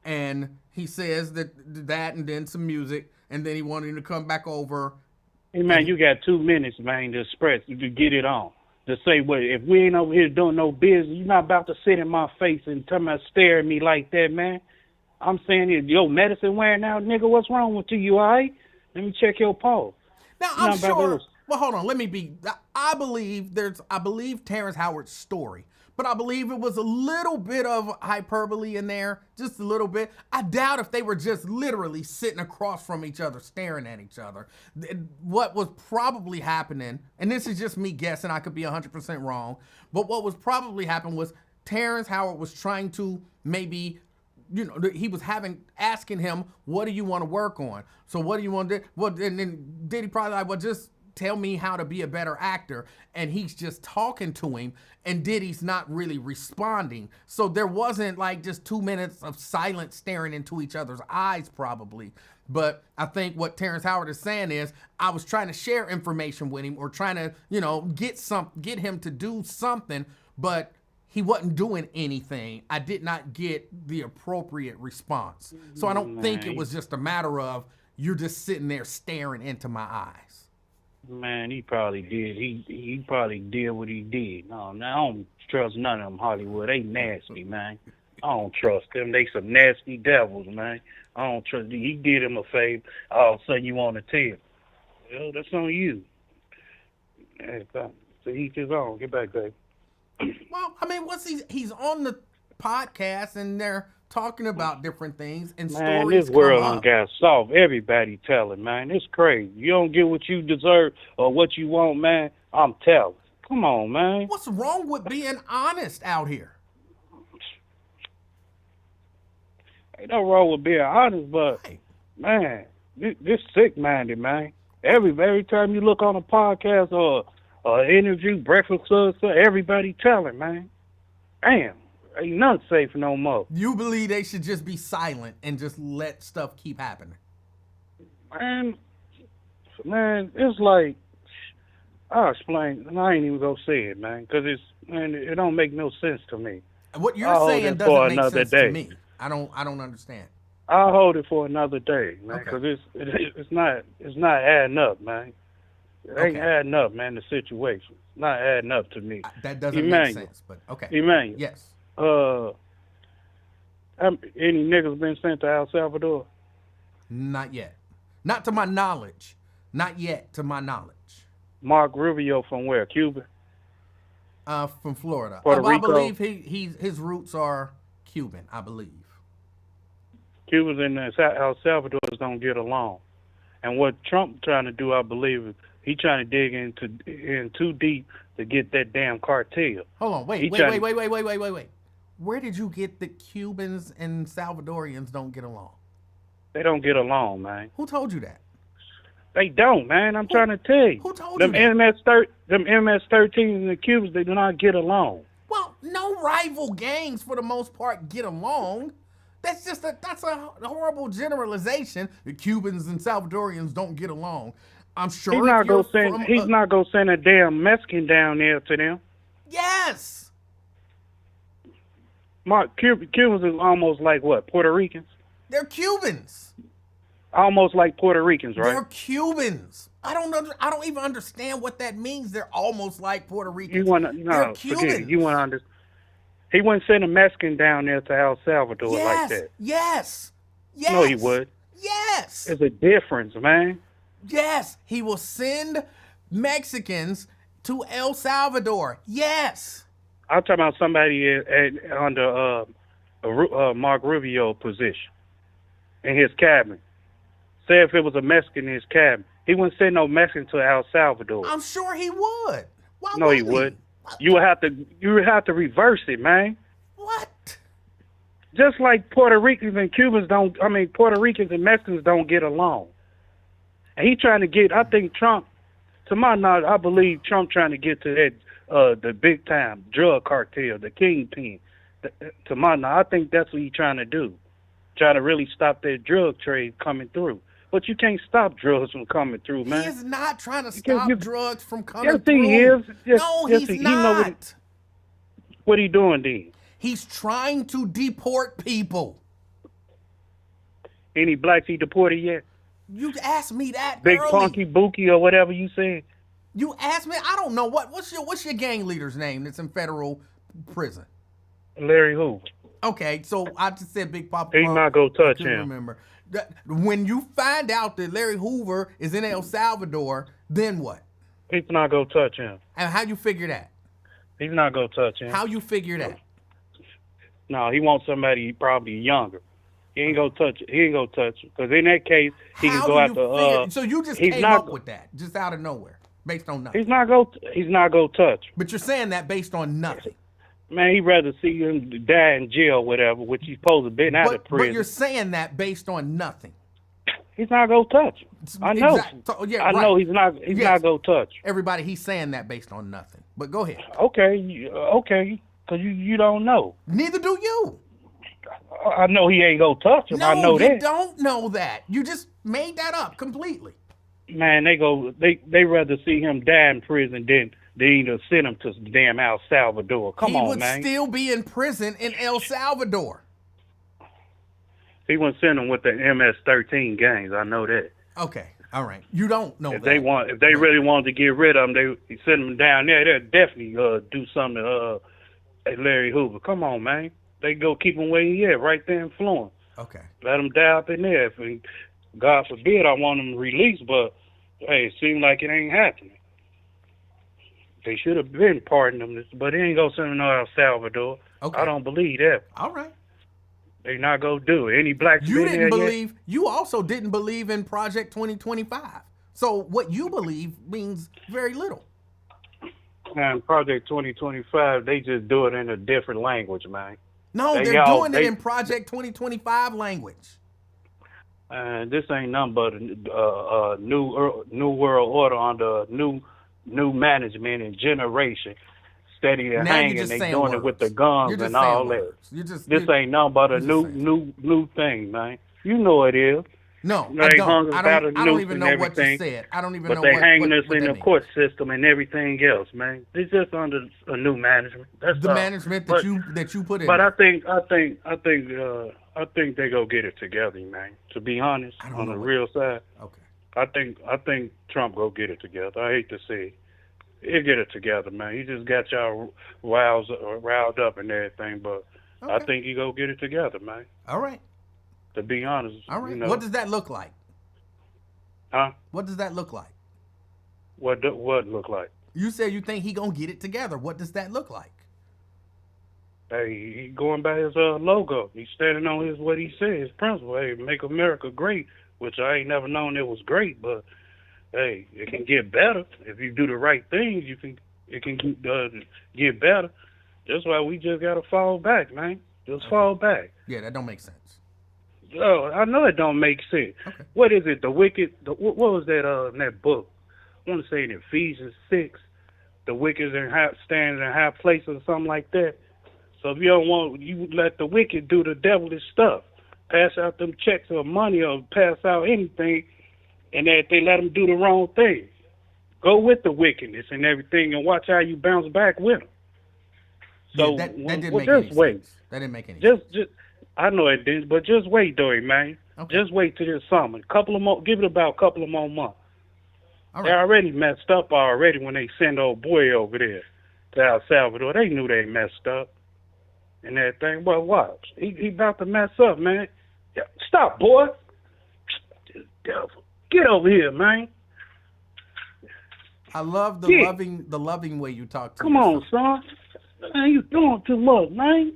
And he says that and then some music. And then he wanted him to come back over. Hey, man, you got 2 minutes, man, to express, to get it on. To say, well, if we ain't over here doing no business, you're not about to sit in my face and stare at me like that, man. I'm saying, your medicine wearing out, nigga, what's wrong with you? You all right? Let me check your pulse. Now, I'm sure. Well, hold on. I believe Terrence Howard's story, but I believe it was a little bit of hyperbole in there, just a little bit. I doubt if they were just literally sitting across from each other, staring at each other. What was probably happening, and this is just me guessing, I could be 100% wrong, but what was probably happening was Terrence Howard was trying to maybe, he was asking him, what do you want to work on? So what do you want to do? Well, and then Diddy probably like, well, just tell me how to be a better actor. And he's just talking to him, and Diddy's not really responding. So there wasn't like just 2 minutes of silence staring into each other's eyes probably. But I think what Terrence Howard is saying is, I was trying to share information with him or trying to, get him to do something, but he wasn't doing anything. I did not get the appropriate response. So I don't think it was just a matter of you're just sitting there staring into my eyes. Man, he probably did. He probably did what he did. No, I don't trust none of them Hollywood. They nasty, man. I don't trust them. They some nasty devils, man. I don't trust. He did him a favor. All of a sudden you want to tell. Well, that's on you. So each his own. Get back, baby. Well, I mean, he's on the podcast and they're talking about different things and man, stories. This world come done up. got soft. Everybody telling, man. It's crazy. You don't get what you deserve or what you want, man. I'm telling. Come on, man. What's wrong with being honest out here? Ain't no wrong with being honest, but Right. man, this sick-minded, man. Every time you look on a podcast or interview, breakfast club, everybody telling, man. Damn, ain't nothing safe no more. You believe they should just be silent and just let stuff keep happening? Man, it's like, I'll explain, and I ain't even gonna say it, man, because it don't make no sense to me. What you're I'll saying hold it for doesn't make another sense day. to me. I don't understand. I'll hold it for another day, man, Okay. because it's not adding up, man. It ain't adding up, man, the situation. It's not adding up to me. That doesn't Emanuel. make sense, but okay. Emanuel. Yes. Any niggas been sent to El Salvador? Not yet. Not to my knowledge. Not yet to my knowledge. Mark Rubio from where? Cuba? From Florida. Puerto I Rico. believe his roots are Cuban. I believe. Cubans and El Salvador's don't get along. And what Trump trying to do, I believe, is he trying to dig in too deep to get that damn cartel. Hold on, wait. Where did you get that Cubans and Salvadorians don't get along? They don't get along, man. Who told you that? They don't, man. I'm trying to tell you. Who told you that? Them MS-13 and the Cubans, they do not get along. Well, no rival gangs for the most part get along. That's a horrible generalization. The Cubans and Salvadorians don't get along. I'm sure He's not gonna send a damn Mexican down there to them. Yes. Cubans is almost like what? Puerto Ricans? They're Cubans. Almost like Puerto Ricans, right? They're Cubans. I don't even understand what that means. They're almost like Puerto Ricans. They're Cubans. You want to understand? He wouldn't send a Mexican down there to El Salvador like that. Yes. No, he would. Yes. There's a difference, man. Yes. He will send Mexicans to El Salvador. Yes. I'm talking about somebody under Mark Rubio position in his cabinet. Say if it was a Mexican in his cabinet, he wouldn't send no Mexican to El Salvador. I'm sure he would. Why no, he would. You would have to reverse it, man. What? Just like Puerto Ricans and Puerto Ricans and Mexicans don't get along. And he trying to get, I think Trump, to my knowledge, I believe Trump trying to get to that, the big time drug cartel, the kingpin. To my knowledge, I think that's what he's trying to do. Trying to really stop that drug trade coming through. But you can't stop drugs from coming through, man. He is not trying to stop drugs from coming yes, through. He is. Yes, no, yes, he's not. What he doing then? He's trying to deport people. Any blacks he deported yet? You asked me that Big early. Punky Bookie or whatever you said. You asked me. I don't know what's your gang leader's name that's in federal prison. Larry Hoover. Okay, so I just said Big Papa. He's not gonna touch him. Remember, when you find out that Larry Hoover is in El Salvador, then what? He's not gonna touch him. And how you figure that? He's not gonna touch him. How you figure that? No, he wants somebody probably younger. He ain't gonna touch it. He ain't gonna touch it. Because in that case, he can go after. So you just came up with that, just out of nowhere, based on nothing. He's not gonna touch him. But you're saying that based on nothing. Man, he'd rather see him die in jail, whatever, which he's supposed to be out of prison. But you're saying that based on nothing. He's not gonna touch him. I know. I know he's not. He's not gonna touch him. Everybody, he's saying that based on nothing. But go ahead. Okay, because you don't know. Neither do you. I know he ain't gonna touch him. No, I know that. You don't know that. You just made that up completely. Man, they rather see him die in prison than either send him to damn El Salvador. Come on, man. He would still be in prison in El Salvador. He wouldn't send him with the MS-13 gangs. I know that. Okay, all right. You don't know if that. If they really wanted to get rid of him, they send him down there. They'd definitely do something to Larry Hoover. Come on, man. They go keep him where he at, right there in Florence. Okay. Let him die up in there. God forbid I want him released, but hey, it seems like it ain't happening. They should have been pardoning him, but he ain't gonna send him to El Salvador. Okay. I don't believe that. All right. They not gonna do it. Any blacks you been didn't there believe. Yet? You also didn't believe in Project 2025. So what you believe means very little. Man, Project 2025, they just do it in a different language, man. No, they're doing it in Project 2025 language. This ain't nothing but a new world order under new management and generation. Steady and hanging, they doing words. It with the guns and all that. This ain't nothing but a new thing, man. You know it is. No, I don't. I don't even know what you said. I don't even know what. But they hanging us in the means. Court system and everything else, man. It's just under a new management. That's the management that you put in. But I think they go get it together, man. To be honest, on the real side. Okay. I think Trump go get it together. I hate to say it. He'll get it together, man. He just got y'all riled up and everything, but I think he go get it together, man. All right. To be honest. All right. You know. What does that look like? Huh? What does that look like? What look like? You said you think he gonna get it together. What does that look like? Hey, he going by his logo. He's standing on what he said, his principle. Hey, make America great, which I ain't never known it was great, but hey, it can get better if you do the right things. It can get better. That's why we just gotta fall back, man. Just fall back. Yeah, that don't make sense. Oh, I know it don't make sense. Okay. What is it? The wicked. What was that? In that book, I want to say in Ephesians 6, the wicked standing in high places or something like that. So if you don't want, you let the wicked do the devilish stuff, pass out them checks or money or pass out anything, and that they let them do the wrong thing. Go with the wickedness and everything, and watch how you bounce back with them. So yeah, that didn't make any sense. That didn't make any sense. Just I know it didn't, but just wait, though, man. Okay. Just wait till this summer. Give it about a couple of more months. All right. They already messed up already when they sent old boy over there to El Salvador. They knew they messed up and everything. Well, watch. He about to mess up, man. Stop, boy. Get over here, man. I love the loving way you talk to me. Come on, son. Man, you doing too much, man.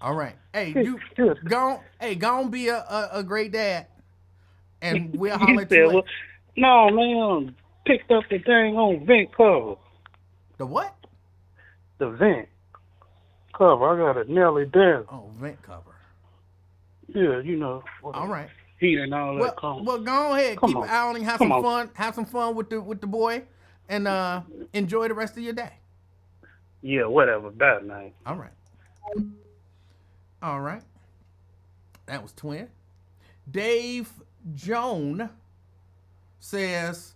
All right. Hey, you go on be a great dad. And we'll holler at you later. No, man, picked up the dang on vent cover. The what? The vent cover. I gotta nail it down. Oh, vent cover. Yeah, you know. All right. Heat and all that. Well, go ahead. Keep outing. Have some fun. Have some fun with the boy, and enjoy the rest of your day. Yeah, whatever. Bad night. All right. All right. That was Twin. Dave Joan says,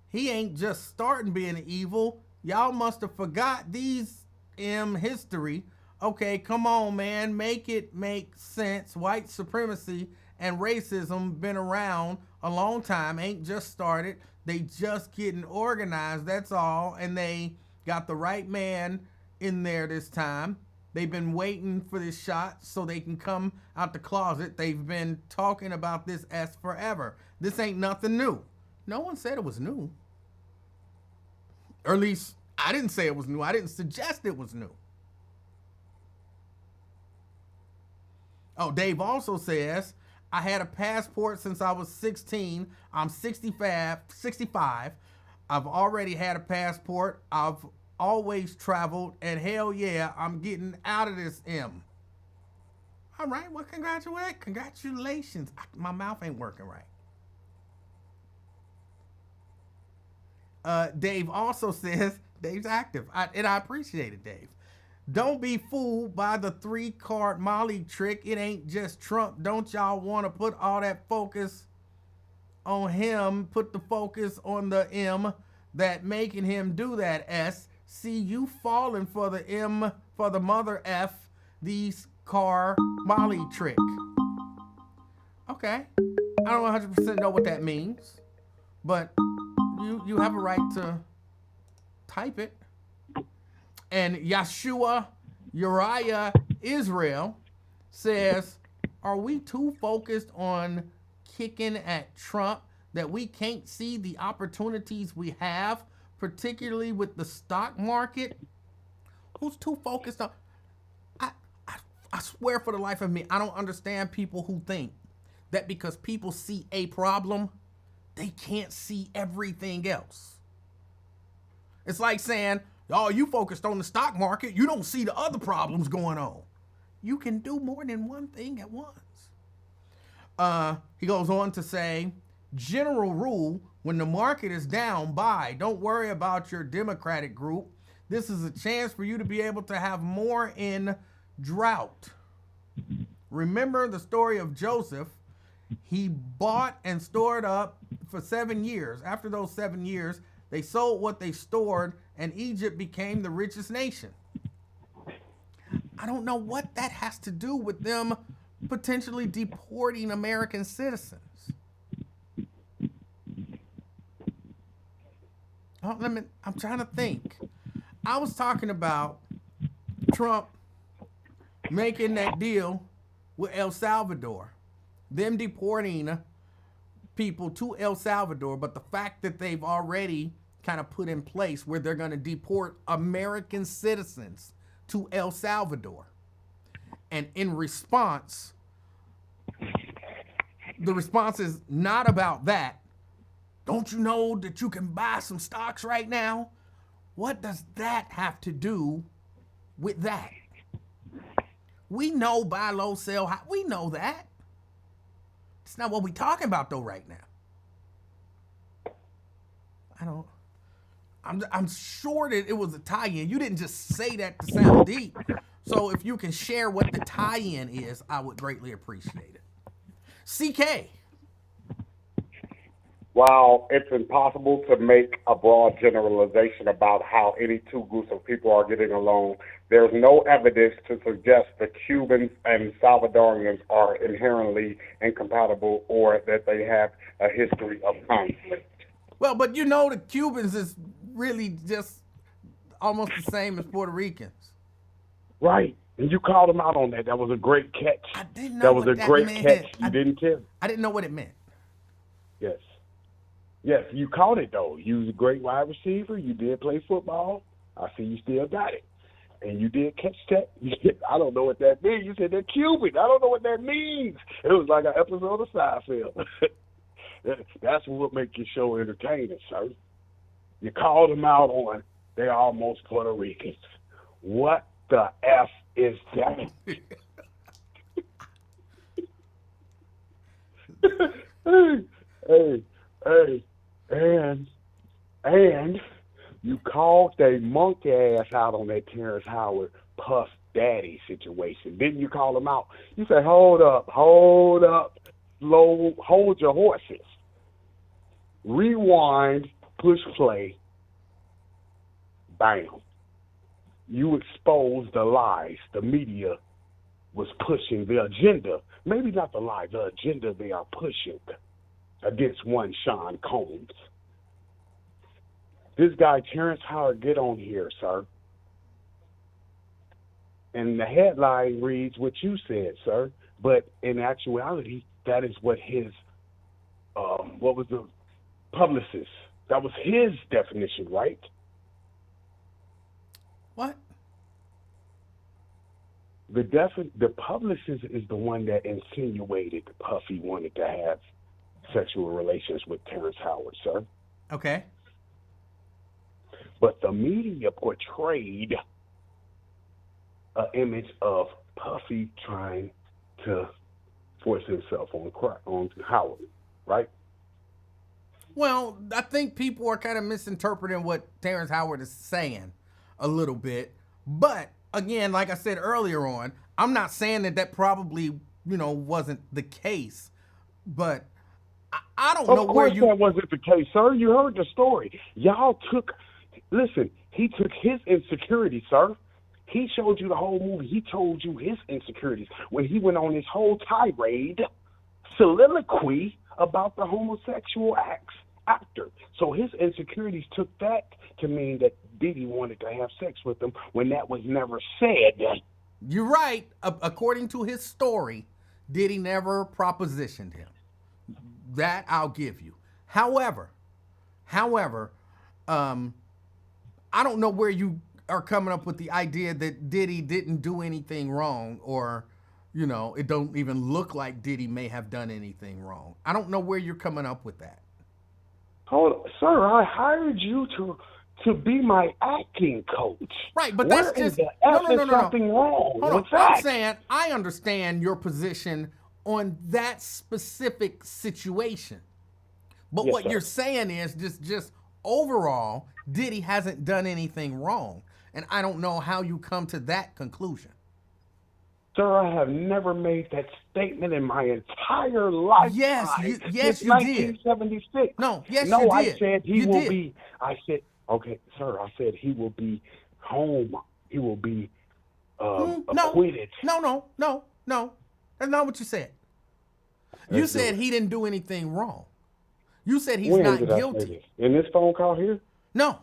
he ain't just starting being evil. Y'all must have forgot these history. Okay, come on, man. Make it make sense. White supremacy and racism been around a long time. Ain't just started. They just getting organized, that's all. And they got the right man in there this time. They've been waiting for this shot so they can come out the closet. They've been talking about this forever. This ain't nothing new. No one said it was new. Or at least I didn't say it was new. I didn't suggest it was new. Oh, Dave also says, I had a passport since I was 16. I'm 65. I've already had a passport. I've always traveled, and hell yeah, I'm getting out of this M. All right, well, congratulations. My mouth ain't working right. Dave also says, Dave's active, and I appreciate it, Dave. Don't be fooled by the 3-card Molly trick. It ain't just Trump. Don't y'all want to put all that focus on him? Put the focus on the M that making him do that S. See you falling for the M, for the mother F, these car Molly trick. Okay. I don't 100% know what that means, but you have a right to type it. And Yeshua Uriah Israel says, are we too focused on kicking at Trump that we can't see the opportunities we have, particularly with the stock market? Who's too focused on? I swear for the life of me, I don't understand people who think that because people see a problem, they can't see everything else. It's like saying, oh, you focused on the stock market. You don't see the other problems going on. You can do more than one thing at once. He goes on to say, general rule, when the market is down, buy. Don't worry about your Democratic group. This is a chance for you to be able to have more in drought. Remember the story of Joseph. He bought and stored up for 7 years. After those 7 years, they sold what they stored, and Egypt became the richest nation. I don't know what that has to do with them potentially deporting American citizens. I'm trying to think. I was talking about Trump making that deal with El Salvador, them deporting people to El Salvador, but the fact that they've already kind of put in place where they're going to deport American citizens to El Salvador. And in response, the response is not about that. Don't you know that you can buy some stocks right now? What does that have to do with that? We know buy low, sell high. We know that. It's not what we're talking about though right now. I'm sure that it was a tie-in. You didn't just say that to sound deep. So if you can share what the tie-in is, I would greatly appreciate it. CK. While it's impossible to make a broad generalization about how any two groups of people are getting along, there's no evidence to suggest that Cubans and Salvadorians are inherently incompatible or that they have a history of conflict. Well, but you know the Cubans is really just almost the same as Puerto Ricans. Right. And you called him out on that. That was a great catch. I didn't know that was what a that great meant. catch. You didn't tell. I didn't know what it meant. Yes. Yes, you caught it, though. You was a great wide receiver. You did play football. I see you still got it. And you did catch that. I don't know what that means. You said they're Cuban. I don't know what that means. It was like an episode of Seinfeld. That's what makes your show entertaining, sir. You called them out on they're almost Puerto Ricans. What the F is that? hey, and you called that monkey ass out on that Terrence Howard Puff Daddy situation. Didn't you call him out? You said, hold up, slow, hold your horses. Rewind, push play, bam. You exposed the lies the media was pushing, the agenda, maybe not the lies, the agenda they are pushing against one Sean Combs. This guy, Terrence Howard, get on here, sir. And the headline reads what you said, sir. But in actuality, that is what his, what was the publicist? That was his definition, right? What? The publicist is the one that insinuated Puffy wanted to have sexual relations with Terrence Howard, sir. Okay. But the media portrayed an image of Puffy trying to force himself on Howard, right? Well, I think people are kind of misinterpreting what Terrence Howard is saying a little bit. But again, like I said earlier on, I'm not saying that probably, wasn't the case. But I don't know where you... Of course that wasn't the case, sir. You heard the story. Y'all took... Listen, he took his insecurities, sir. He showed you the whole movie. He told you his insecurities when he went on his whole tirade, soliloquy about the homosexual actor. So his insecurities took that to mean that Diddy wanted to have sex with him when that was never said. You're right. According to his story, Diddy never propositioned him. That I'll give you. However, I don't know where you are coming up with the idea that Diddy didn't do anything wrong, or, it don't even look like Diddy may have done anything wrong. I don't know where you're coming up with that. Hold on. Sir, I hired you to be my acting coach. Right, but that's where just... No. Something wrong. Hold on. That? I'm saying I understand your position on that specific situation. But yes, what sir. you're saying is just overall, Diddy hasn't done anything wrong. And I don't know how you come to that conclusion. Sir, I have never made that statement in my entire life. Yes, you did. 1976. No, yes, no, you did. I said he you will did. be. I said, okay, sir. I said he will be home. He will be acquitted. No. That's not what you said. You said he didn't do anything wrong. You said he's not guilty. I say this? In this phone call here? No.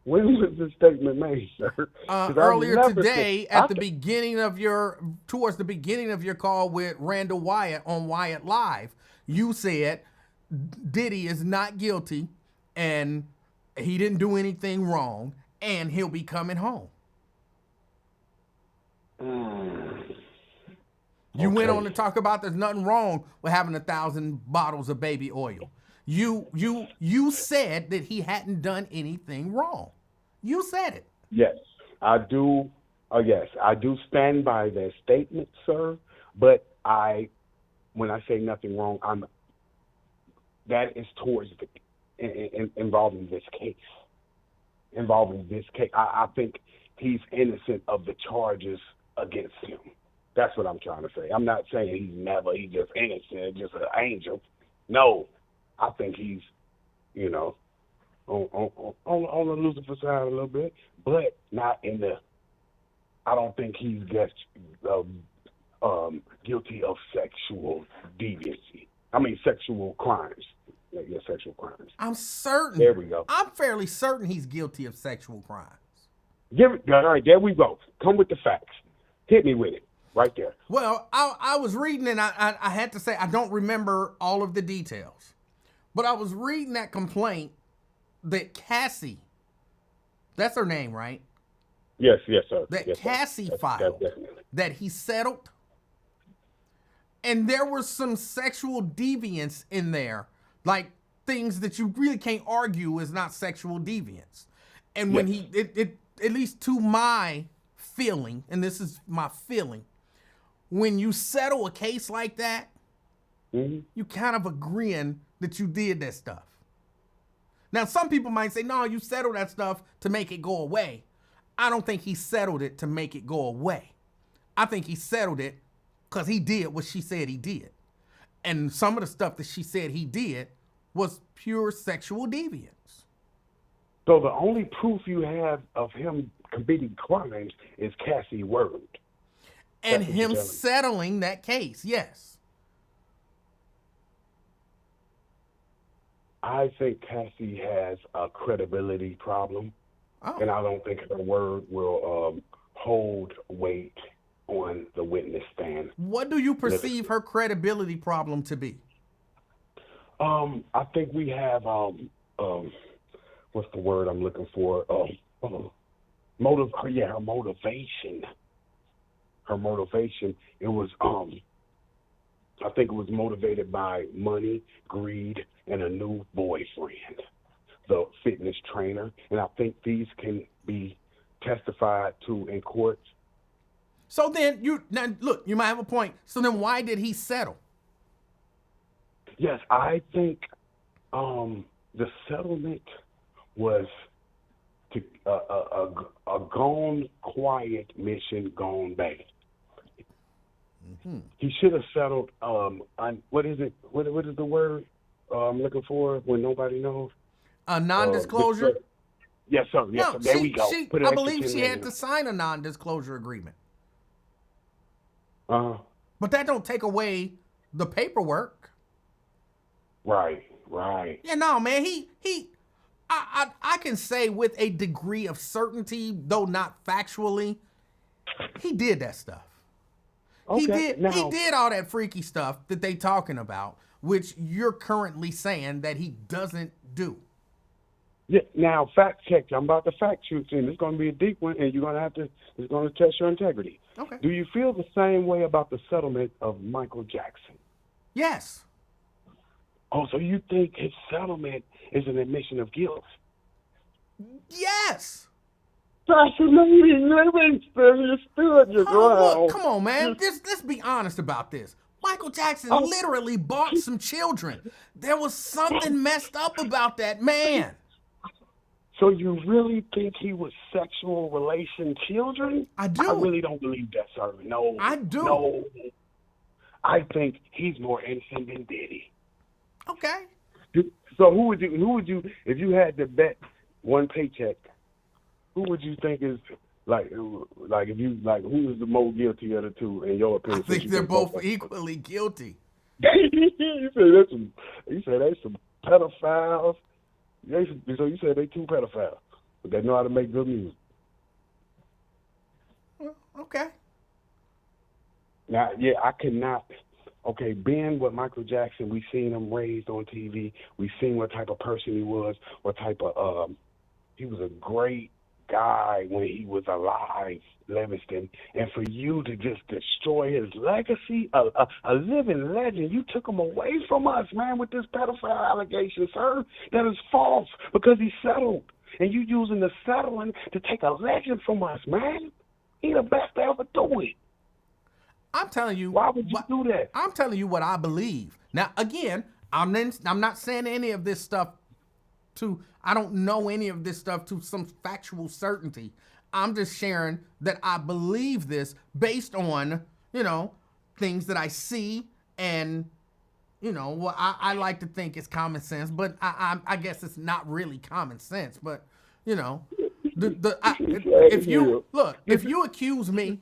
When was this statement made, sir? 'Cause I've Earlier never today, said- towards the beginning of your call with Randall Wyatt on Wyatt Live, you said Diddy is not guilty and he didn't do anything wrong and he'll be coming home. You went on to talk about there's nothing wrong with having 1,000 bottles of baby oil. You said that he hadn't done anything wrong. You said it. Yes, I do. Yes, I do stand by that statement, sir. But when I say nothing wrong, that is towards involving this case. I think he's innocent of the charges against him. That's what I'm trying to say. I'm not saying he's just innocent, just an angel. No, I think he's, on the Lucifer side a little bit, but not in the. I don't think he's guilty of sexual deviancy. I mean, sexual crimes. Yeah, sexual crimes. I'm certain. There we go. I'm fairly certain he's guilty of sexual crimes. All right, there we go. Come with the facts. Hit me with it. Right there. Well, I was reading and I had to say I don't remember all of the details. But I was reading that complaint that Cassie, that's her name, right? Yes, sir. That yes, Cassie sir. filed, That's that he settled. And there was some sexual deviance in there, like things that you really can't argue is not sexual deviance. And when it at least to my feeling, and this is my feeling, when you settle a case like that, you kind of agreeing that you did that stuff. Now, some people might say, no, you settled that stuff to make it go away. I don't think he settled it to make it go away. I think he settled it because he did what she said he did. And some of the stuff that she said he did was pure sexual deviance. So the only proof you have of him committing crimes is Cassie's word. And him settling that case, yes. I think Cassie has a credibility problem, and I don't think her word will hold weight on the witness stand. What do you perceive her credibility problem to be? I think we have what's the word I'm looking for? Her motivation. Her motivation. It was I think it was motivated by money, greed, and a new boyfriend, the fitness trainer. And I think these can be testified to in court. So then you might have a point. So then why did he settle? Yes, I think the settlement was to a gone quiet mission gone bad. He should have settled what is it? What is the word I'm looking for when nobody knows? A non-disclosure? Yes, sir. Yes, No, sir. There we go. I believe she had to sign a non-disclosure agreement. But that don't take away the paperwork. Right. Yeah, no, man. I can say with a degree of certainty, though not factually, he did that stuff. Okay, He did all that freaky stuff that they talking about, which you're currently saying that he doesn't do. Yeah. Now, fact check. I'm about to fact shoot you, and it's going to be a deep one, and it's going to test your integrity. Okay. Do you feel the same way about the settlement of Michael Jackson? Yes. Oh, so you think his settlement is an admission of guilt? Yes. Fascinating, Livingston. You stood your ground. Look, come on, man. Let's be honest about this. Michael Jackson literally bought some children. There was something messed up about that man. So you really think he was sexual relation children? I do. I really don't believe that, sir. No. I do. No. I think he's more innocent than Diddy. Okay. So who would you, if you had to bet one paycheck, who would you think is like if you who is the more guilty of the two in your opinion? I think they're both equally guilty. You say that's some pedophiles. So you said they two pedophiles. but they know how to make good music. Well, okay. Now, yeah, I could not. Okay, being with Michael Jackson, we seen him raised on TV. We seen what type of person he was, what type of he was a great guy when he was alive, Livingston. And for you to just destroy his legacy, a living legend, you took him away from us, man, with this pedophile allegation, sir. That is false because he settled. And you using the settling to take a legend from us, man. He the best to ever do it. I'm telling you. Why would you do that? I'm telling you what I believe. Now, again, I'm not saying any of this stuff I don't know any of this stuff to some factual certainty. I'm just sharing that I believe this based on, things that I see and, what I like to think is common sense, but I guess it's not really common sense, but, if you accuse me,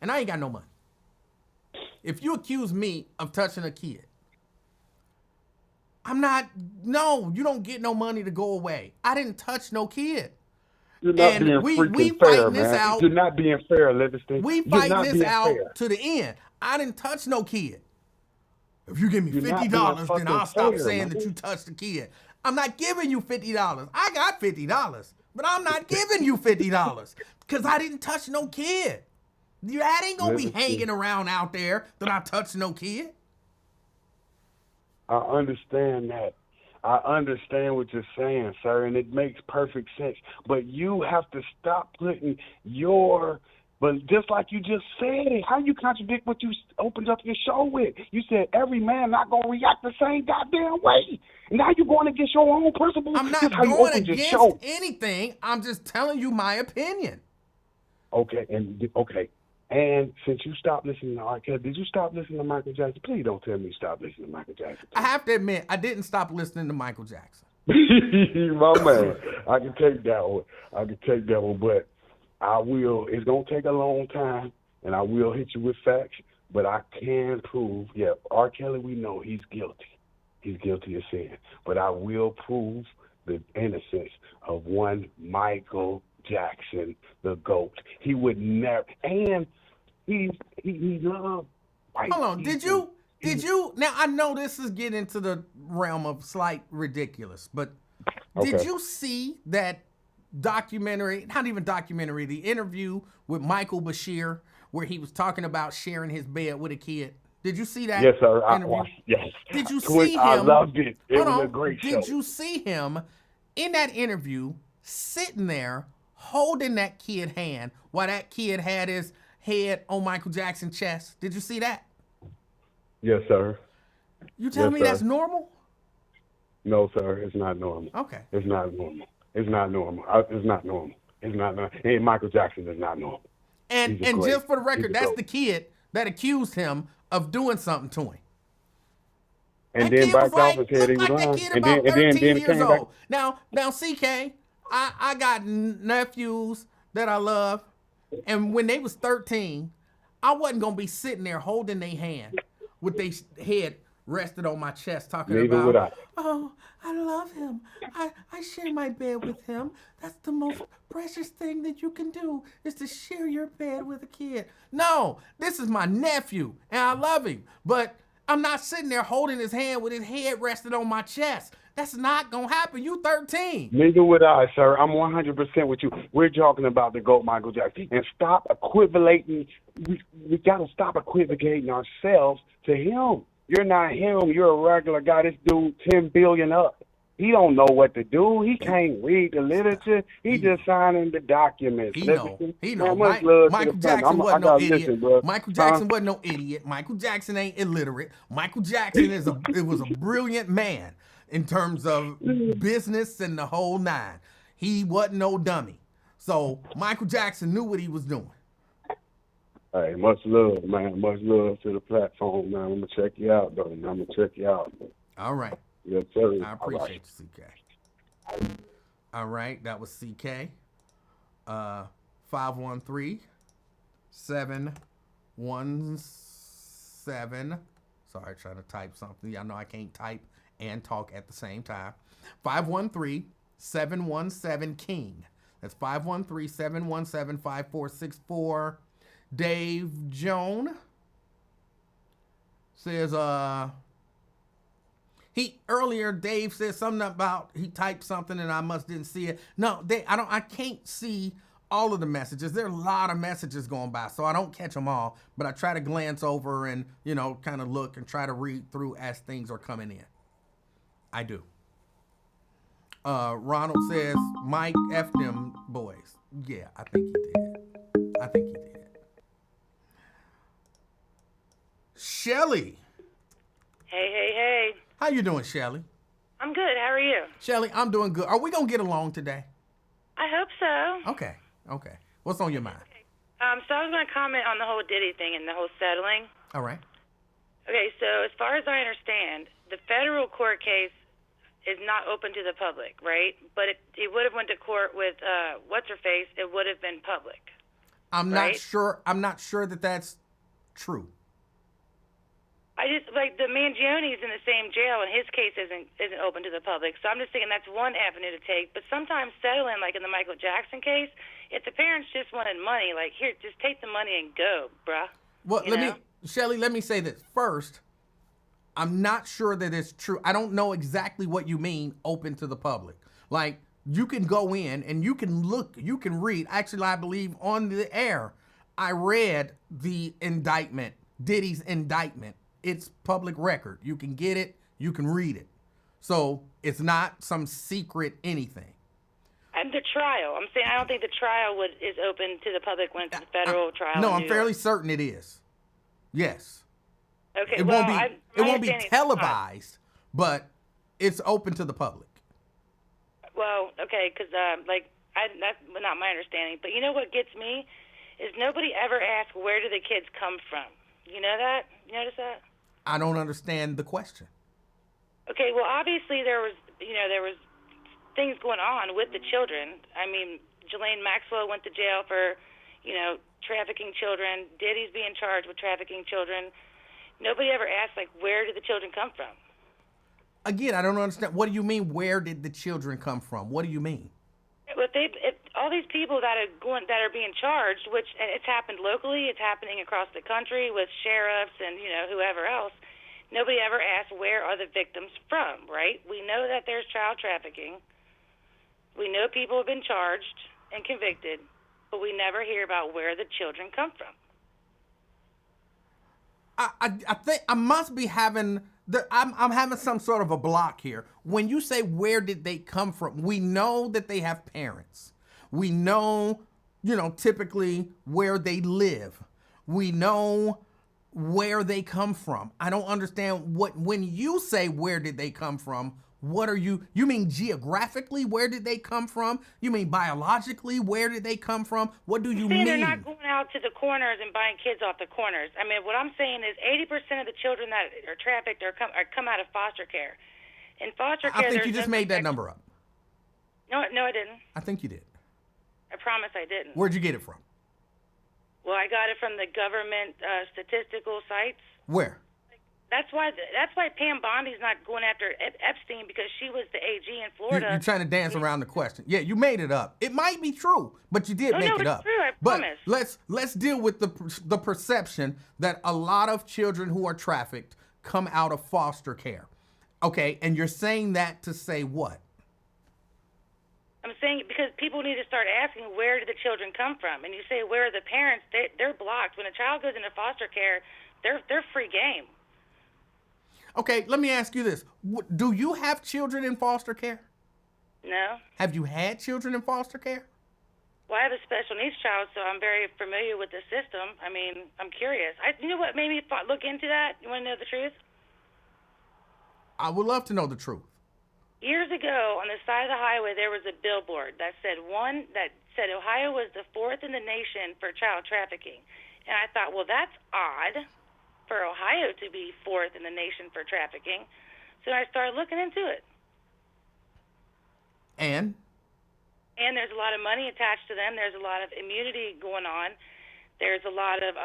and I ain't got no money, if you accuse me of touching a kid, you don't get no money to go away. I didn't touch no kid. You're not being freaking fair, man. You're not being fair, Livingston. We fighting this out to the end. I didn't touch no kid. If you give me $50, then I'll stop saying that you touched the kid. I'm not giving you $50. I got $50, but I'm not giving you $50 because I didn't touch no kid. That ain't gonna be hanging around out there that I touched no kid. I understand that. I understand what you're saying, sir, and it makes perfect sense. But you have to stop putting but just like you just said it, how you contradict what you opened up your show with? You said every man not going to react the same goddamn way. Now you're going against your own principles. I'm not going against anything. I'm just telling you my opinion. Okay. And since you stopped listening to R. Kelly, did you stop listening to Michael Jackson? Please don't tell me you stopped listening to Michael Jackson. I have to admit, I didn't stop listening to Michael Jackson. My man, I can take that one. But I will. It's going to take a long time, and I will hit you with facts. But I can prove, R. Kelly, we know he's guilty. He's guilty of sin. But I will prove the innocence of one Michael Jackson, the GOAT. He would never, and he loved white Hold on, people. did you, now I know this is getting into the realm of slight ridiculous, but did you see that documentary, not even documentary, the interview with Michael Bashir where he was talking about sharing his bed with a kid? Did you see that? Yes, sir. Yes. Did you see him? I loved it. It was a great show. Did you see him in that interview sitting there holding that kid's hand while that kid had his head on Michael Jackson's chest? Did you see that? Yes, sir. You tell me that's normal? No, sir. It's not normal. Okay. It's not normal. It's not normal. It's not normal. It's not normal. Hey, Michael Jackson is not normal. And just for the record, that's the kid that accused him of doing something to him. And then backed off and said he was lying. That kid about 13 years old. Now, CK, I got nephews that I love, and when they was 13, I wasn't gonna be sitting there holding their hand with their head rested on my chest, talking about, oh, I love him. I share my bed with him. That's the most precious thing that you can do, is to share your bed with a kid. No, this is my nephew, and I love him, but I'm not sitting there holding his hand with his head rested on my chest. That's not going to happen. You 13. Neither would I, sir. I'm 100% with you. We're talking about the GOAT, Michael Jackson. And stop equivalating. We got to stop equivocating ourselves to him. You're not him. You're a regular guy. This dude, 10 billion up. He don't know what to do. He can't read the literature. He just signing the documents. He know. Michael Jackson wasn't no idiot. Michael Jackson wasn't no idiot. Michael Jackson ain't illiterate. Michael Jackson was a brilliant man in terms of business and the whole nine. He wasn't no dummy. So Michael Jackson knew what he was doing. Hey, much love, man. Much love to the platform, man. I'm going to check you out, though. I'm going to check you out. All right. Yes, sir. I appreciate you, CK. All right. That was CK. 513-717. Sorry, trying to type something. Y'all know I can't type and talk at the same time. 513-717-KING. That's 513-717-5464. Dave Joan says, Dave said something about he typed something and I didn't see it. No, I can't see all of the messages. There are a lot of messages going by, so I don't catch them all, but I try to glance over and, kind of look and try to read through as things are coming in. I do. Ronald says, Mike F them boys. Yeah, I think he did. Shelly. Hey. How you doing, Shelly? I'm good. How are you? Shelly, I'm doing good. Are we going to get along today? I hope so. Okay. What's on your mind? So I was going to comment on the whole Diddy thing and the whole settling. All right. Okay, so as far as I understand, the federal court case is not open to the public, right? But if he would have went to court with what's-her-face, it would have been public. I'm right? not sure that that's true. I just the Mangione's in the same jail, and his case isn't open to the public. So I'm just thinking that's one avenue to take. But sometimes settling, like in the Michael Jackson case, if the parents just wanted money, like here, just take the money and go, bruh. Well, Shelly, let me say this first. I'm not sure that it's true. I don't know exactly what you mean open to the public. Like you can go in and you can look, you can read. Actually, I believe on the air, I read the indictment, Diddy's indictment. It's public record. You can get it. You can read it. So it's not some secret anything. And the trial. I'm saying I don't think the trial is open to the public when it's a federal trial. No, I'm fairly certain it is. Yes. Okay. It won't be televised, but it's open to the public. Well, okay, because that's not my understanding. But you know what gets me is nobody ever asks where do the kids come from. You know that? You notice that? I don't understand the question. Okay, well, obviously there was things going on with the children. I mean, Ghislaine Maxwell went to jail for, trafficking children. Diddy's being charged with trafficking children. Nobody ever asked, where did the children come from? Again, I don't understand. What do you mean, where did the children come from? What do you mean? But all these people that are being charged, which it's happened locally, it's happening across the country with sheriffs and whoever else. Nobody ever asks where are the victims from, right? We know that there's child trafficking. We know people have been charged and convicted, but we never hear about where the children come from. I think I must be having I'm having some sort of a block here. When you say where did they come from, we know that they have parents. We know, typically where they live. We know where they come from. I don't understand when you say where did they come from, what are you mean geographically, where did they come from? You mean biologically, where did they come from? What do you mean? They're not going out to the corners and buying kids off the corners. I mean, what I'm saying is 80% of the children that are trafficked come out of foster care. In foster care, I think you just made that number up. No, I didn't. I think you did. I promise I didn't. Where'd you get it from? Well, I got it from the government statistical sites. Where? That's why Pam Bondi's not going after Epstein, because she was the AG in Florida. You're trying to dance around the question. Yeah, you made it up. It might be true, but you did make it up. It's true, I promise. But let's deal with the perception that a lot of children who are trafficked come out of foster care. Okay, and you're saying that to say what? I'm saying because people need to start asking where do the children come from, and you say where are the parents? They're blocked. When a child goes into foster care, they're free game. Okay, let me ask you this. Do you have children in foster care? No. Have you had children in foster care? Well, I have a special needs child, so I'm very familiar with the system. I mean, I'm curious. You know what made me look into that? You want to know the truth? I would love to know the truth. Years ago, on the side of the highway, there was a billboard that said Ohio was the 4th in the nation for child trafficking. And I thought, well, that's odd for Ohio to be 4th in the nation for trafficking. So I started looking into it. And there's a lot of money attached to them. There's a lot of immunity going on. There's a lot of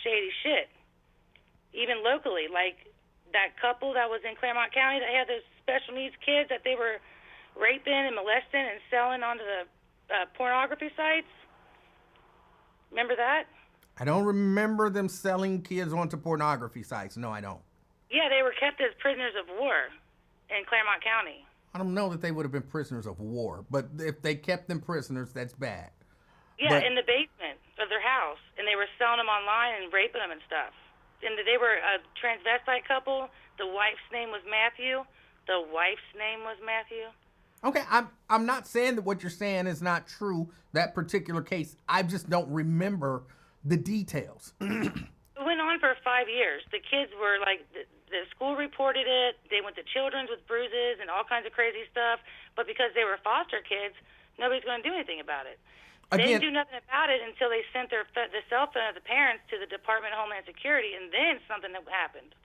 shady shit, even locally. Like that couple that was in Claremont County that had those special needs kids that they were raping and molesting and selling onto the pornography sites. Remember that? I don't remember them selling kids onto pornography sites. No, I don't. Yeah, they were kept as prisoners of war in Claremont County. I don't know that they would have been prisoners of war, but if they kept them prisoners, that's bad. Yeah, But- in the basement of their house, and they were selling them online and raping them and stuff. And they were a transvestite couple. The wife's name was Matthew. Okay, I'm not saying that what you're saying is not true, that particular case. I just don't remember the details. It went on for 5 years. The kids were like, the school reported it. They went to Children's with bruises and all kinds of crazy stuff. But because they were foster kids, nobody's going to do anything about it. They Again, didn't do nothing about it until they sent the cell phone of the parents to the Department of Homeland Security, and then something happened.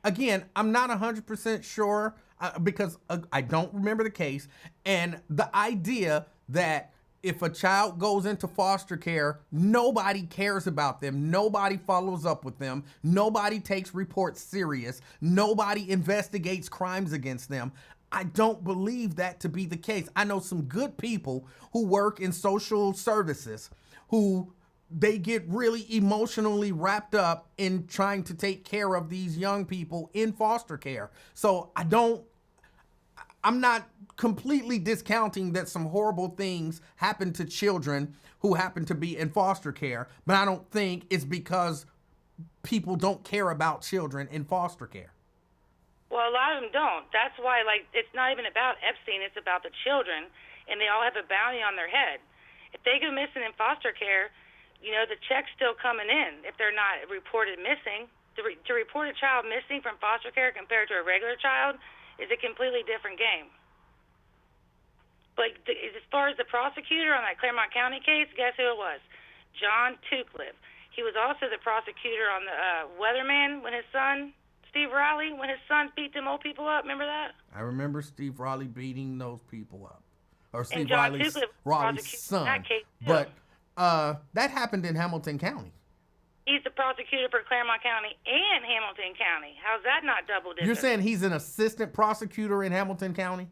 Again, I'm not 100% sure because I don't remember the case. And the idea that if a child goes into foster care, nobody cares about them. Nobody follows up with them. Nobody takes reports serious. Nobody investigates crimes against them. I don't believe that to be the case. I know some good people who work in social services who they get really emotionally wrapped up in trying to take care of these young people in foster care. So I'm not completely discounting that some horrible things happen to children who happen to be in foster care, but I don't think it's because people don't care about children in foster care. Well, a lot of them don't. That's why, like, it's not even about Epstein. It's about the children, and they all have a bounty on their head. If they go missing in foster care, you know, the check's still coming in if they're not reported missing. To report a child missing from foster care compared to a regular child is a completely different game. But as far as the prosecutor on that Claremont County case, guess who it was? John Tucliffe. He was also the prosecutor on the Weatherman when his son... Steve Riley, when his son beat them old people up, remember that? I remember Steve Riley beating those people up. Or Steve and John Riley's Tucliffe son. that case too. But that happened in Hamilton County. He's the prosecutor for Claremont County and Hamilton County. How's that not double dipping? You're saying he's an assistant prosecutor in Hamilton County?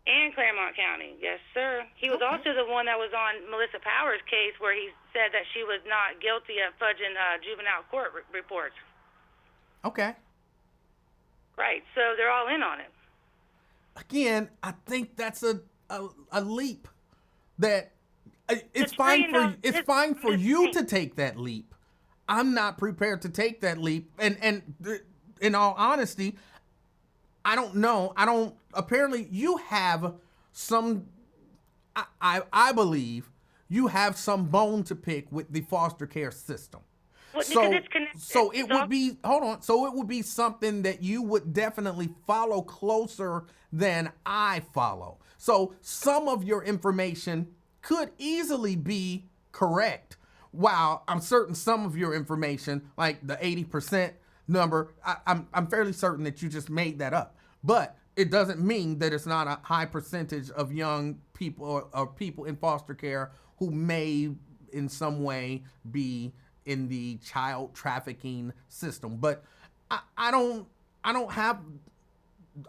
And Claremont County, yes, sir. He was also the one that was on Melissa Powers' case where he said that she was not guilty of fudging juvenile court reports. Okay. Right, so they're all in on it. Again, I think that's a leap. That it's fine for you to take that leap. I'm not prepared to take that leap. And in all honesty, I don't know. Apparently you have some, I believe you have some bone to pick with the foster care system. Well, because it's connected. So it would be, hold on. So it would be something that you would definitely follow closer than I follow. So some of your information could easily be correct, while I'm certain some of your information, like the 80% number, I'm fairly certain that you just made that up. But it doesn't mean that it's not a high percentage of young people or people in foster care who may in some way be in the child trafficking system. But I don't have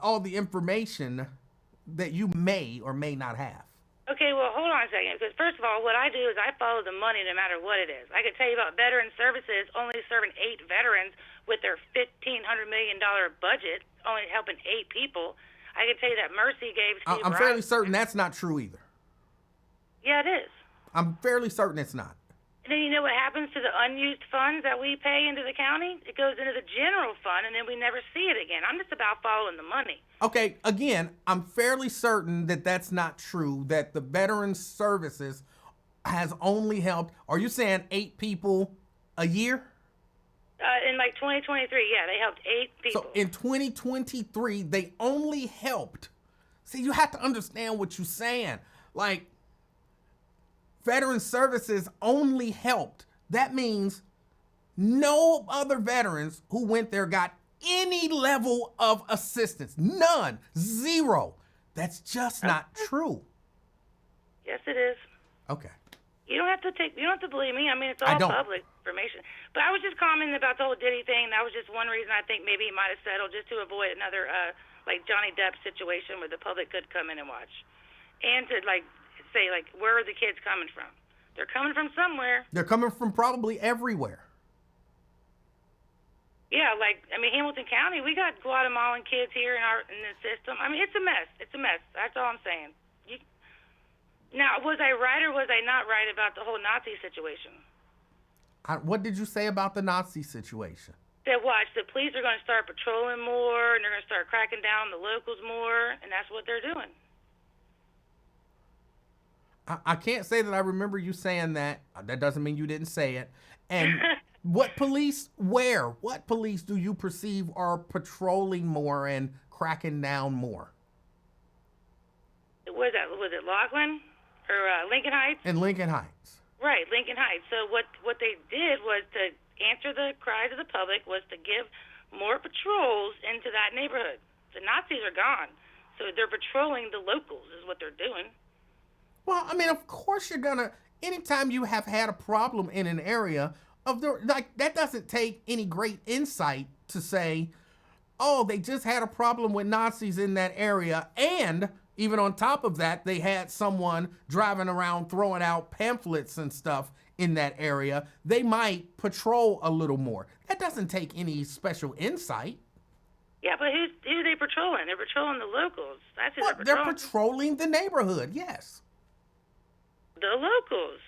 all the information that you may or may not have. Okay, well, hold on a second, because first of all, what I do is I follow the money no matter what it is. I could tell you about Veteran Services only serving 8 veterans with their $1,500 million budget, only helping 8 people. I could tell you that Mercy gave Steve I'm fairly certain that's not true either. Yeah, it is. I'm fairly certain it's not. And then you know what happens to the unused funds that we pay into the county? It goes into the general fund, and then we never see it again. I'm just about following the money. Okay, again, I'm fairly certain that that's not true, that the Veteran Services has only helped, are you saying 8 people a year? In like 2023, yeah, they helped 8 people. So in 2023, they only helped. See, you have to understand what you're saying. Like, Veteran Services only helped. That means no other veterans who went there got any level of assistance. None. 0. That's just not true. Yes, it is. Okay. You don't have to believe me. I mean, it's all public information. But I was just commenting about the whole Diddy thing. That was just one reason I think maybe he might have settled, just to avoid another like Johnny Depp's situation where the public could come in and watch, and to like say like where are the kids coming from? They're coming from somewhere. They're coming from probably everywhere. Yeah, like I mean Hamilton County, we got Guatemalan kids here in the system. I mean it's a mess. It's a mess. That's all I'm saying. Now, was I right or was I not right about the whole Nazi situation? What did you say about the Nazi situation? That watch, the police are going to start patrolling more, and they're going to start cracking down on the locals more, and that's what they're doing. I can't say that I remember you saying that. That doesn't mean you didn't say it. And what police do you perceive are patrolling more and cracking down more? Was it Laughlin or Lincoln Heights? In Lincoln Heights. Right, Lincoln Heights. So what they did was to answer the cries of the public was to give more patrols into that neighborhood. The Nazis are gone, so they're patrolling the locals is what they're doing. Well, I mean, of course you're gonna. Anytime you have had a problem in an area that doesn't take any great insight to say, oh, they just had a problem with Nazis in that area, and even on top of that, they had someone driving around throwing out pamphlets and stuff in that area. They might patrol a little more. That doesn't take any special insight. Yeah, but who are they patrolling? They're patrolling the locals. That's who Well, they're patrolling the neighborhood, yes. The locals.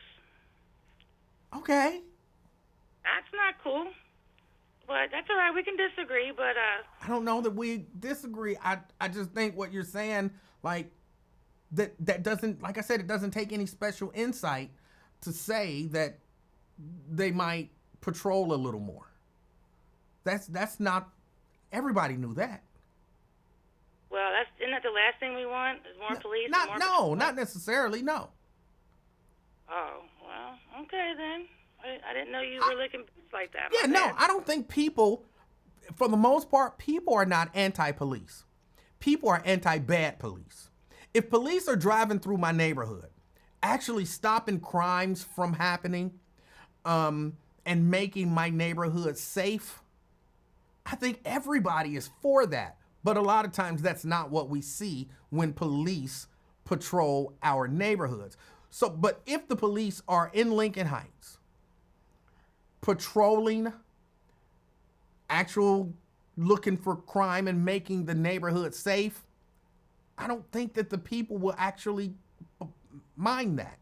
Okay. That's not cool. But that's all right. We can disagree, but I don't know that we disagree. I just think what you're saying, like, that doesn't, like I said, it doesn't take any special insight to say that they might patrol a little more. That's not, everybody knew that. Well, isn't that the last thing we want? Is more police? Not necessarily, no. Oh, well, okay then. I didn't know you were licking boots like that. Yeah, no, I don't think people, for the most part, people are not anti-police. People are anti-bad police. If police are driving through my neighborhood, actually stopping crimes from happening, and making my neighborhood safe, I think everybody is for that. But a lot of times that's not what we see when police patrol our neighborhoods. So, but if the police are in Lincoln Heights, patrolling, looking for crime and making the neighborhood safe, I don't think that the people will actually mind that.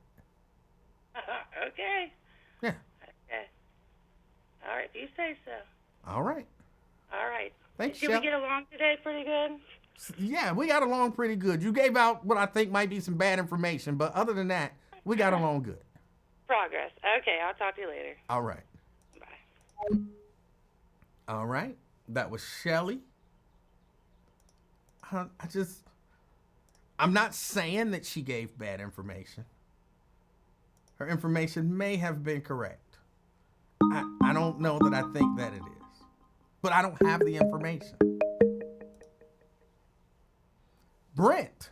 Okay. Yeah. Okay. All right, if you say so. All right. All right. Thanks, Did we get along today pretty good? Yeah, we got along pretty good. You gave out what I think might be some bad information, but other than that, we got along good. Progress. Okay, I'll talk to you later. All right. Bye. All right. That was Shelly. I'm not saying that she gave bad information. Her information may have been correct. I don't know that I think that it is. But I don't have the information. Brent.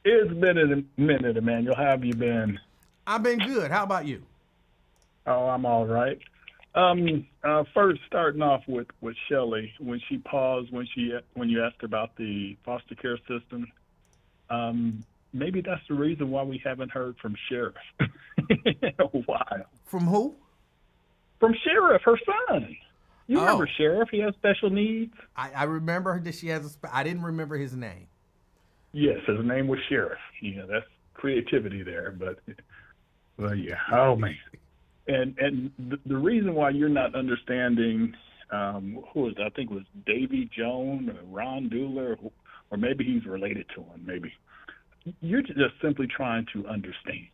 It's been a minute, Emanuel. How have you been? I've been good. How about you? Oh, I'm all right. First, starting off with Shelley, when she paused, when you asked her about the foster care system, maybe that's the reason why we haven't heard from Sheriff in a while. From who? From Sheriff, her son. You remember Sheriff? He has special needs. I remember that she has I didn't remember his name. Yes, his name was Sheriff. Yeah, that's creativity there, but yeah. Oh man. And the reason why you're not understanding, who was I think it was Davy Jones or Ron Dooley, or maybe he's related to him. Maybe you're just simply trying to understand.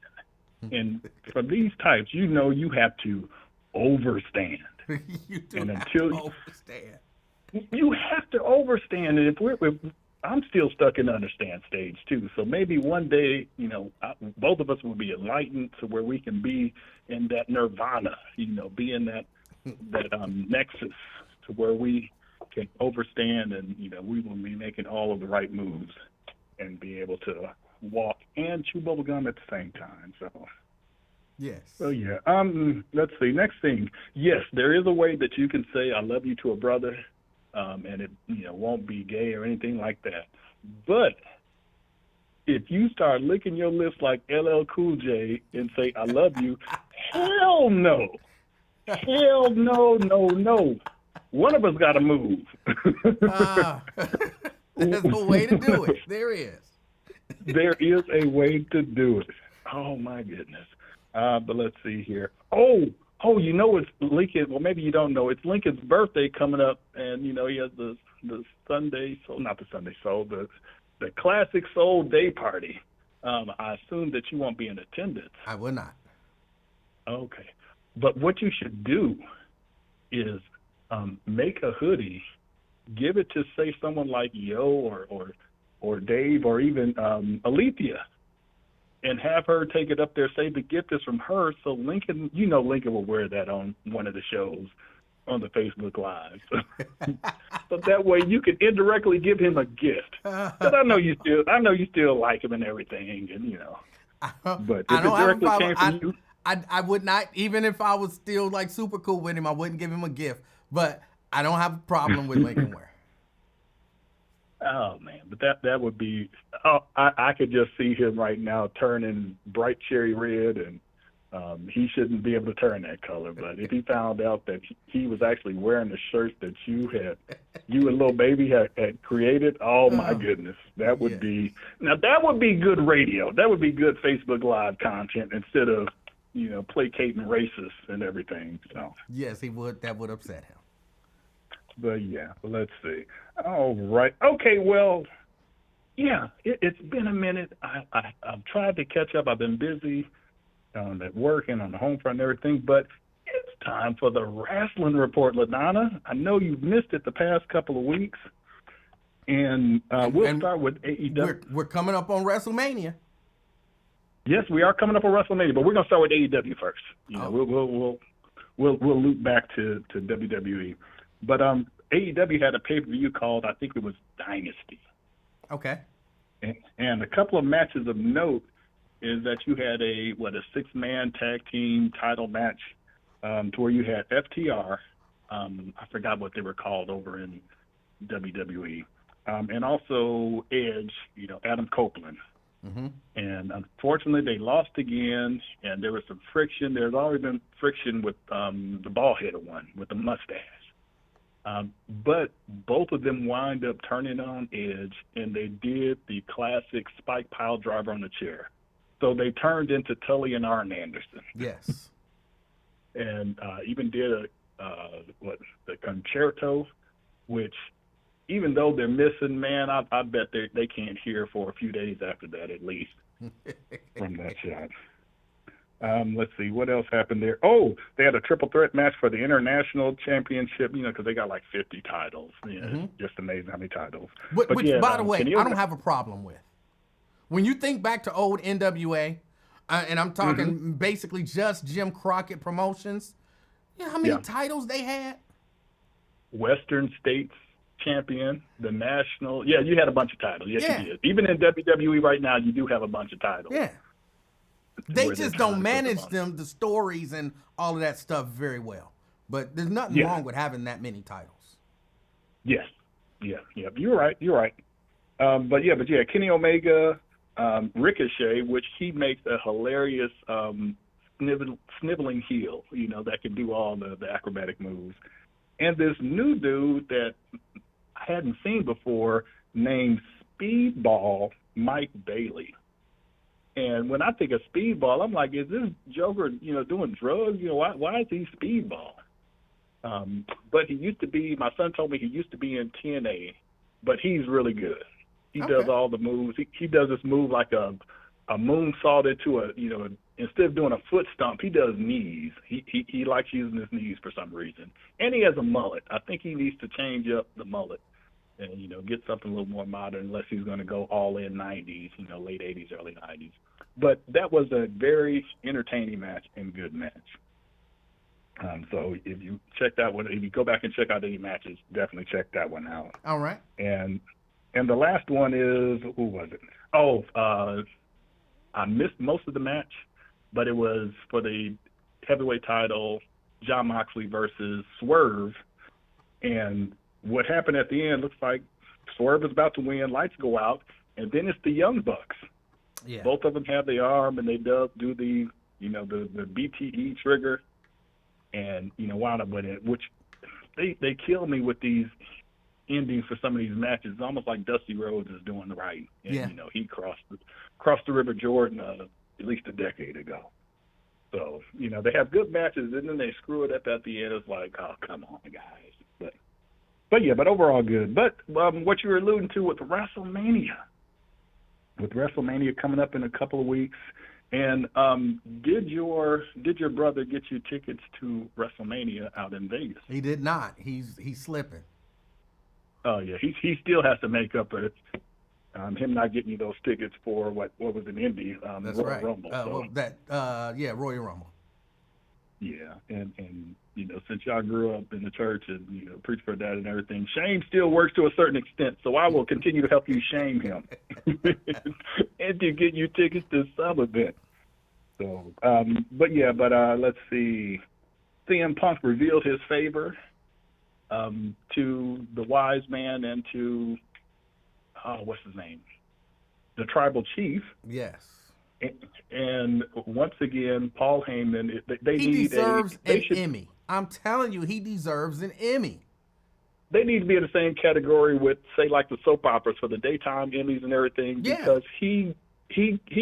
And for these types, you have to overstand. You do and have until to overstand. You have to overstand, and if I'm still stuck in the understand stage too. So maybe one day, both of us will be enlightened to where we can be in that nirvana, be in that nexus to where we can overstand, and we will be making all of the right moves and be able to walk and chew bubble gum at the same time. So. Yes. So yeah. Let's see. Next thing. Yes, there is a way that you can say "I love you" to a brother, and it won't be gay or anything like that. But if you start licking your lips like LL Cool J and say "I love you," hell no, hell no, no, no. One of us got to move. There's a way to do it. There is. There is a way to do it. Oh my goodness. But let's see here. Oh, it's Lincoln. Well, maybe you don't know. It's Lincoln's birthday coming up, and he has the Sunday soul, not the Sunday soul, the classic soul day party. I assume that you won't be in attendance. I will not. Okay, but what you should do is make a hoodie, give it to say someone like Yo or Dave or even Alethea, and have her take it up there, say the gift is from her, so Lincoln will wear that on one of the shows on the Facebook Live. So that way you can indirectly give him a gift. But I know you still like him and everything, and but if it directly came from you, I would not, even if I was still like super cool with him, I wouldn't give him a gift. But I don't have a problem with Lincoln wear. Oh man, but that would be. I could just see him right now turning bright cherry red, and he shouldn't be able to turn that color. But if he found out that he was actually wearing the shirt that you and Lil Baby had created, oh my goodness, that would be. Now that would be good radio. That would be good Facebook Live content instead of placating racists and everything. So yes, he would. That would upset him. But yeah, let's see. All right. Okay, well, yeah, it's been a minute. I've tried to catch up. I've been busy at work and on the home front and everything, but it's time for the wrestling report, LaDonna. I know you've missed it the past couple of weeks, and we'll start with AEW. We're coming up on WrestleMania. Yes, we are coming up on WrestleMania, but we're going to start with AEW first. We'll loop back to WWE. But AEW had a pay-per-view called, I think it was Dynasty. Okay. And a couple of matches of note is that you had a 6-man tag team title match to where you had FTR. I forgot what they were called over in WWE. And also Edge, Adam Copeland. Mm-hmm. And unfortunately, they lost again, and there was some friction. There's already been friction with the bald-headed one with the mustache. But both of them wind up turning on Edge, and they did the classic spike pile driver on the chair. So they turned into Tully and Arn Anderson. Yes. And even did the concerto, which even though they're missing, man, I bet they can't hear for a few days after that at least from that shot. Let's see, what else happened there? Oh, they had a triple threat match for the International Championship, because they got like 50 titles. Just amazing how many titles. Which, by the way, I don't have a problem with. When you think back to old NWA, and I'm talking basically just Jim Crockett Promotions, you know how many titles they had? Western States Champion, the National. Yeah, you had a bunch of titles. Yes, you did. Even in WWE right now, you do have a bunch of titles. Yeah. They just don't manage the stories and all of that stuff very well. But there's nothing wrong with having that many titles. Yes. Yeah. You're right. But Kenny Omega, Ricochet, which he makes a hilarious sniveling heel, that can do all the acrobatic moves. And this new dude that I hadn't seen before named Speedball Mike Bailey. And when I think of Speedball, I'm like, is this Joker, doing drugs? Why is he Speedball? But he used to be, my son told me he used to be in TNA, but he's really good. He does all the moves. He does this move like a moonsault into instead of doing a foot stomp, he does knees. He likes using his knees for some reason. And he has a mullet. I think he needs to change up the mullet and, get something a little more modern unless he's going to go all in 90s, late 80s, early 90s. But that was a very entertaining match and good match. So if you check that one, if you go back and check out any matches, definitely check that one out. All right. And the last one is, who was it? Oh, I missed most of the match, but it was for the heavyweight title, Jon Moxley versus Swerve. And what happened at the end looks like Swerve is about to win, lights go out, and then it's the Young Bucks. Yeah. Both of them have the arm, and they do the the BTE trigger, and wound up with it. Which they kill me with these endings for some of these matches. It's almost like Dusty Rhodes is doing the right. And, yeah. He crossed the River Jordan at least a decade ago. So they have good matches, and then they screw it up at the end. It's like, oh, come on, guys. But overall good. But what you were alluding to with WrestleMania. With WrestleMania coming up in a couple of weeks, and did your brother get you tickets to WrestleMania out in Vegas? He did not. He's slipping. Oh yeah, he still has to make up for him not getting you those tickets for what was an Indy That's Royal right. Rumble. So. Royal Rumble. Yeah, and since y'all grew up in the church and preached for that and everything, shame still works to a certain extent. So I will continue to help you shame him and to get you tickets to some event. So, but let's see. CM Punk revealed his favor to the Wise Man and to what's his name, the Tribal Chief. Yes. And once again, Paul Heyman, he deserves an Emmy. I'm telling you, he deserves an Emmy. They need to be in the same category with, say, like the soap operas for the daytime Emmys and everything, because he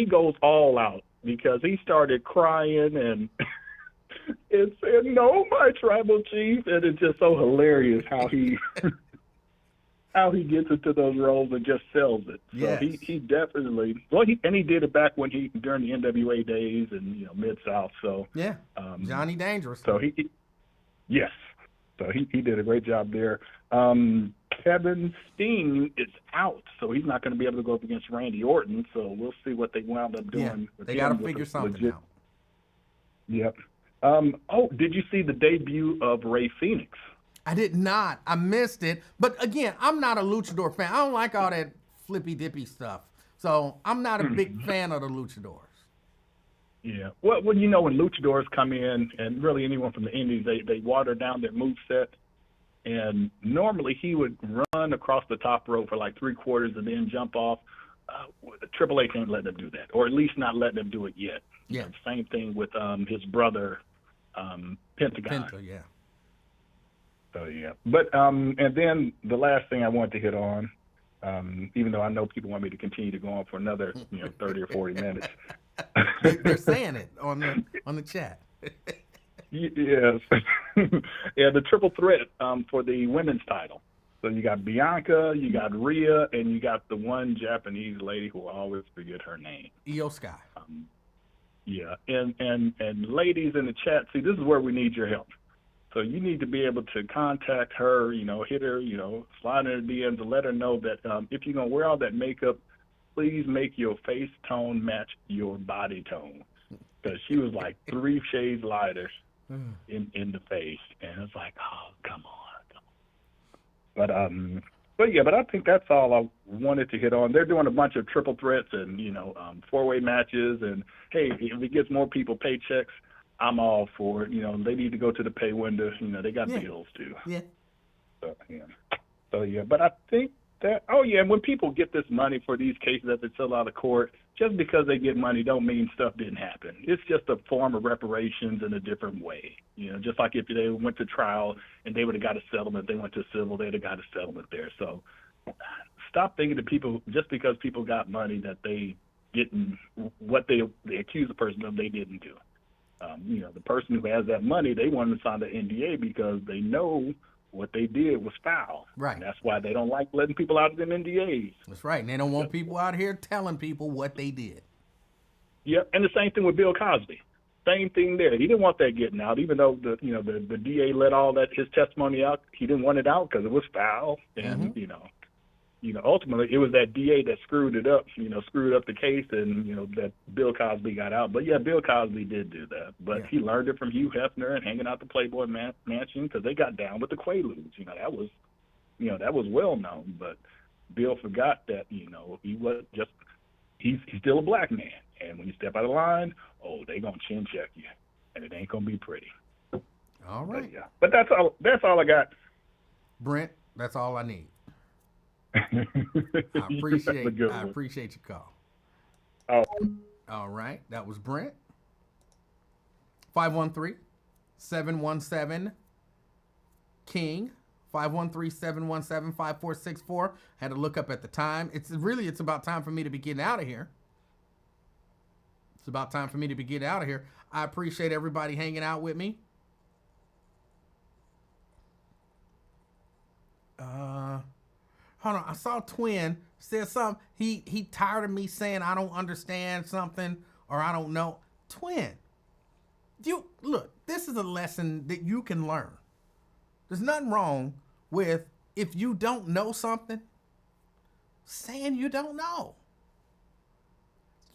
goes all out, because he started crying and said, "No, my Tribal Chief," and it's just so hilarious how he gets into those roles and just sells it. So yes. he definitely he did it back when during the NWA days and Mid-South. So yeah, Johnny Dangerous. So he did a great job there. Kevin Steen is out, so he's not going to be able to go up against Randy Orton. So we'll see what they wound up doing. They got to figure something out. Yep. Did you see the debut of Rey Fenix? I did not. I missed it. But again, I'm not a luchador fan. I don't like all that flippy dippy stuff. So I'm not a big fan of the luchadors. Yeah. Well, when luchadors come in, and really anyone from the Indies, they water down their moveset. And normally he would run across the top rope for like 3/4 and then jump off. Triple H ain't letting them do that, or at least not letting them do it yet. Yeah. Same thing with his brother, Pentagon. Penta, yeah. So yeah, but and then the last thing I wanted to hit on, even though I know people want me to continue to go on for another 30 or 40 minutes. They're saying it on the chat. Yes, yeah, the triple threat for the women's title. So you got Bianca, you got Rhea, and you got the one Japanese lady who I always forget her name. Io Sky. Yeah, and ladies in the chat, see, this is where we need your help. So you need to be able to contact her, hit her, slide in her DMs and let her know that if you're going to wear all that makeup, please make your face tone match your body tone. Because she was like 3 shades lighter in the face. And it's like, oh, come on. But I think that's all I wanted to hit on. They're doing a bunch of triple threats and, 4-way matches. And, hey, if it gets more people paychecks, I'm all for it. They need to go to the pay window. They got bills too. Yeah. So yeah. But I think that, when people get this money for these cases that they settle out of court, just because they get money don't mean stuff didn't happen. It's just a form of reparations in a different way. Just like if they went to trial and they would have got a settlement, they went to civil, they'd have got a settlement there. So stop thinking that people, just because people got money, that they didn't, what they accuse the person of, they didn't do. The person who has that money, they want to sign the NDA because they know what they did was foul. Right. And that's why they don't like letting people out of them NDAs. That's right. And they don't want people out here telling people what they did. Yep. And the same thing with Bill Cosby. Same thing there. He didn't want that getting out, even though the DA let all that his testimony out. He didn't want it out because it was foul. And ultimately it was that DA that screwed it up. Screwed up the case, and that Bill Cosby got out. But yeah, Bill Cosby did do that. But he learned it from Hugh Hefner and hanging out the Playboy Mansion, because they got down with the Quaaludes. That was well known. But Bill forgot that he was just he's still a black man, and when you step out of line, they gonna chin check you, and it ain't gonna be pretty. All right. But that's all I got. Brent, That's all I need. That's a good I one. appreciate your call. Oh. All right, that was Brent. 513-717 King. 513-717-5464. Had to look up at the time. It's about time for me to be getting out of here. It's about time for me to be getting out of here. I appreciate everybody hanging out with me. Hold on. I saw Twin said something. He tired of me saying I don't understand something or I don't know. Twin, look, this is a lesson that you can learn. There's nothing wrong with, if you don't know something, saying you don't know.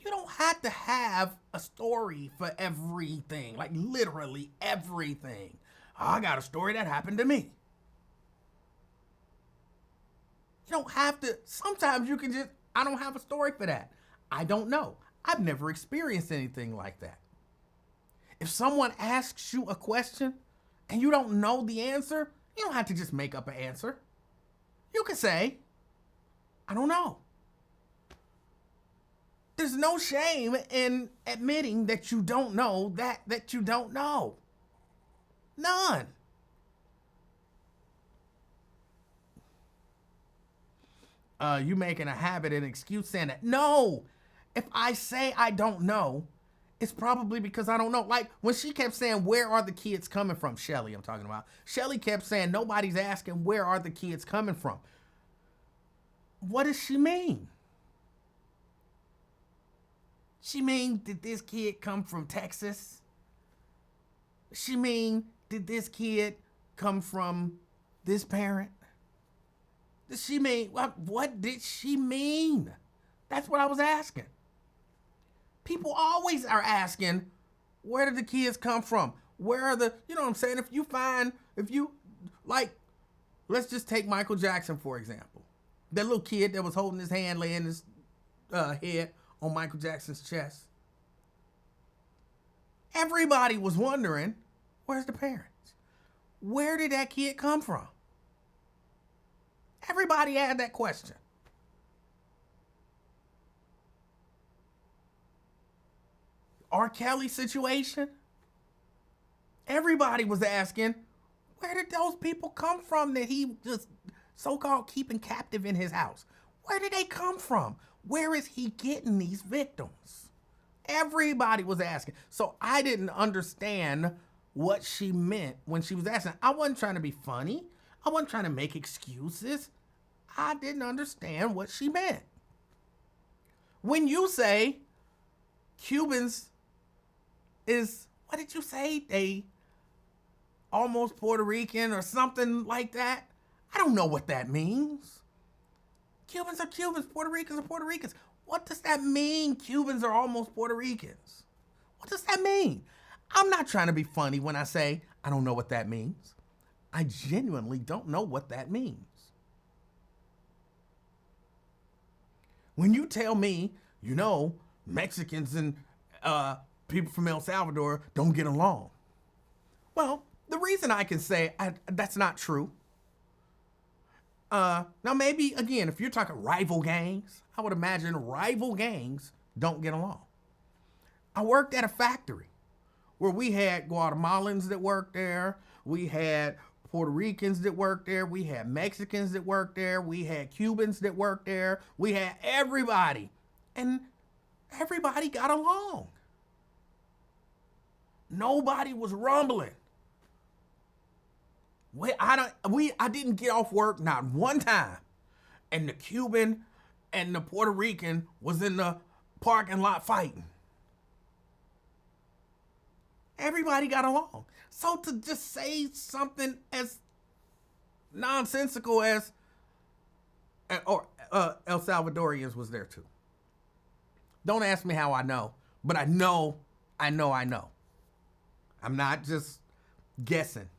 You don't have to have a story for everything, like literally everything. I got a story that happened to me. You don't have to. Sometimes you can just, I don't have a story for that. I don't know. I've never experienced anything like that. If someone asks you a question and you don't know the answer, you don't have to just make up an answer. You can say, I don't know. There's no shame in admitting that you don't know that you don't know. None. You making a habit and excuse saying that. No, if I say I don't know, it's probably because I don't know. Like when she kept saying, where are the kids coming from? Shelly, I'm talking about. Shelly kept saying, nobody's asking, where are the kids coming from? What does she mean? She mean, did this kid come from Texas? She mean, did this kid come from this parent? Does she mean, what did she mean? That's what I was asking. People always are asking, where did the kids come from? Where are the, you know what I'm saying? Let's just take Michael Jackson, for example. That little kid that was holding his hand, laying his head on Michael Jackson's chest. Everybody was wondering, where's the parents? Where did that kid come from? Everybody had that question. R. Kelly situation. Everybody was asking, where did those people come from that he just so-called keeping captive in his house? Where did they come from? Where is he getting these victims? Everybody was asking. So I didn't understand what she meant when she was asking. I wasn't trying to be funny. I wasn't trying to make excuses. I didn't understand what she meant. When you say Cubans is, what did you say? They almost Puerto Rican or something like that? I don't know what that means. Cubans are Cubans, Puerto Ricans are Puerto Ricans. What does that mean, Cubans are almost Puerto Ricans? What does that mean? I'm not trying to be funny when I say I don't know what that means. I genuinely don't know what that means. When you tell me, Mexicans and people from El Salvador don't get along. Well, the reason I can say that's not true. Now maybe, again, if you're talking rival gangs, I would imagine rival gangs don't get along. I worked at a factory where we had Guatemalans that worked there. We had Puerto Ricans that worked there. We had Mexicans that worked there. We had Cubans that worked there. We had everybody. And everybody got along. Nobody was rumbling. I didn't get off work not one time, and the Cuban and the Puerto Rican was in the parking lot fighting. Everybody got along. So to just say something as nonsensical as, El Salvadorians was there too. Don't ask me how I know, but I know. I'm not just guessing.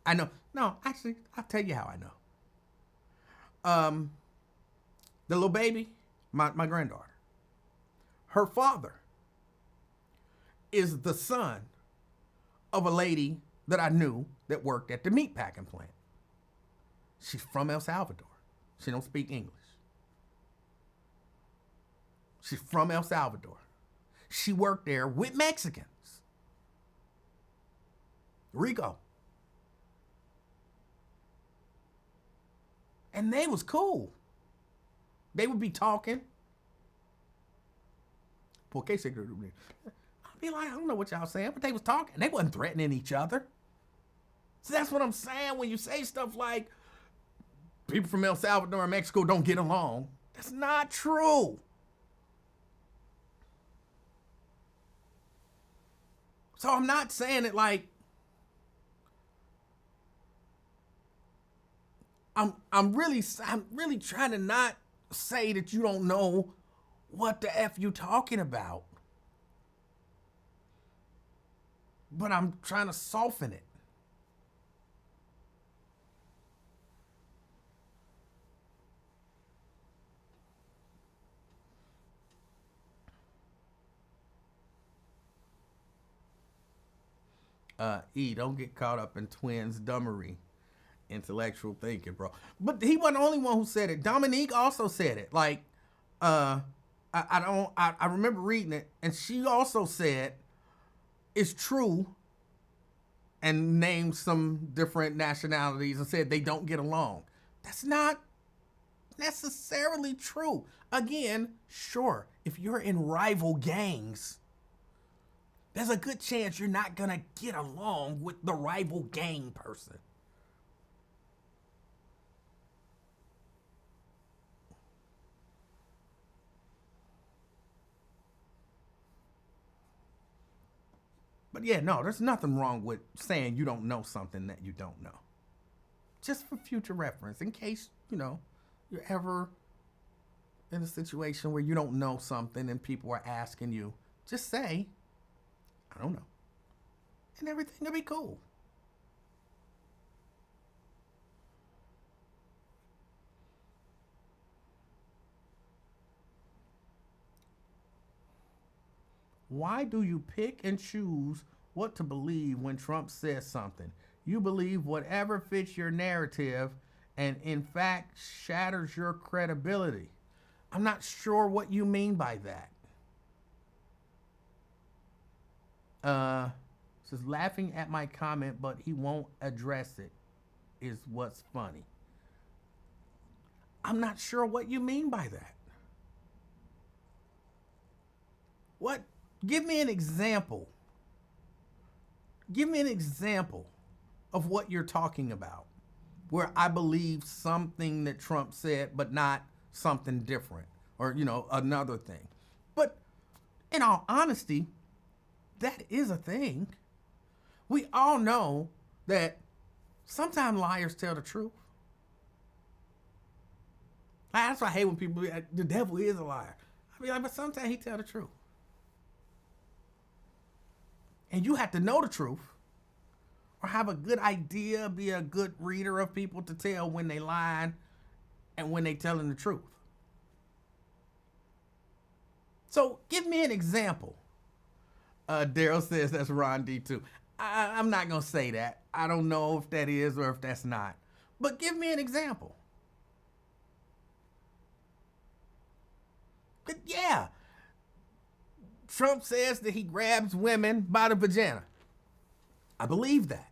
I know. No, actually, I'll tell you how I know. The little baby, my granddaughter, her father is the son of a lady that I knew that worked at the meat packing plant. She's from El Salvador. She don't speak English. She's from El Salvador. She worked there with Mexicans. Rico. And they was cool. They would be talking. I'd be like, I don't know what y'all saying, but they was talking. They wasn't threatening each other. So that's what I'm saying when you say stuff like people from El Salvador and Mexico don't get along. That's not true. So I'm not saying it like I'm really trying to not say that you don't know what the F you talking about. But I'm trying to soften it. Don't get caught up in twins' dumbery. Intellectual thinking, bro. But he wasn't the only one who said it. Dominique also said it. Like, I remember reading it, and she also said it's true and named some different nationalities and said they don't get along. That's not necessarily true. Again, sure, if you're in rival gangs, there's a good chance you're not gonna get along with the rival gang person. But yeah, no, there's nothing wrong with saying you don't know something that you don't know. Just for future reference, in case, you're ever in a situation where you don't know something and people are asking you, just say, I don't know. And everything will be cool. Why do you pick and choose what to believe when Trump says something? You believe whatever fits your narrative and in fact shatters your credibility. I'm not sure what you mean by that. Says laughing at my comment, but he won't address it is what's funny. I'm not sure what you mean by that. What? Give me an example. Give me an example of what you're talking about, where I believe something that Trump said, but not something different or, another thing. But in all honesty, that is a thing. We all know that sometimes liars tell the truth. That's why I hate when people be like, the devil is a liar. I be like, but sometimes he tell the truth. And you have to know the truth or have a good idea, be a good reader of people to tell when they lying and when they telling the truth. So give me an example. Daryl says that's Ron D too. I'm not going to say that. I don't know if that is or if that's not. But give me an example. But yeah. Trump says that he grabs women by the vagina. I believe that.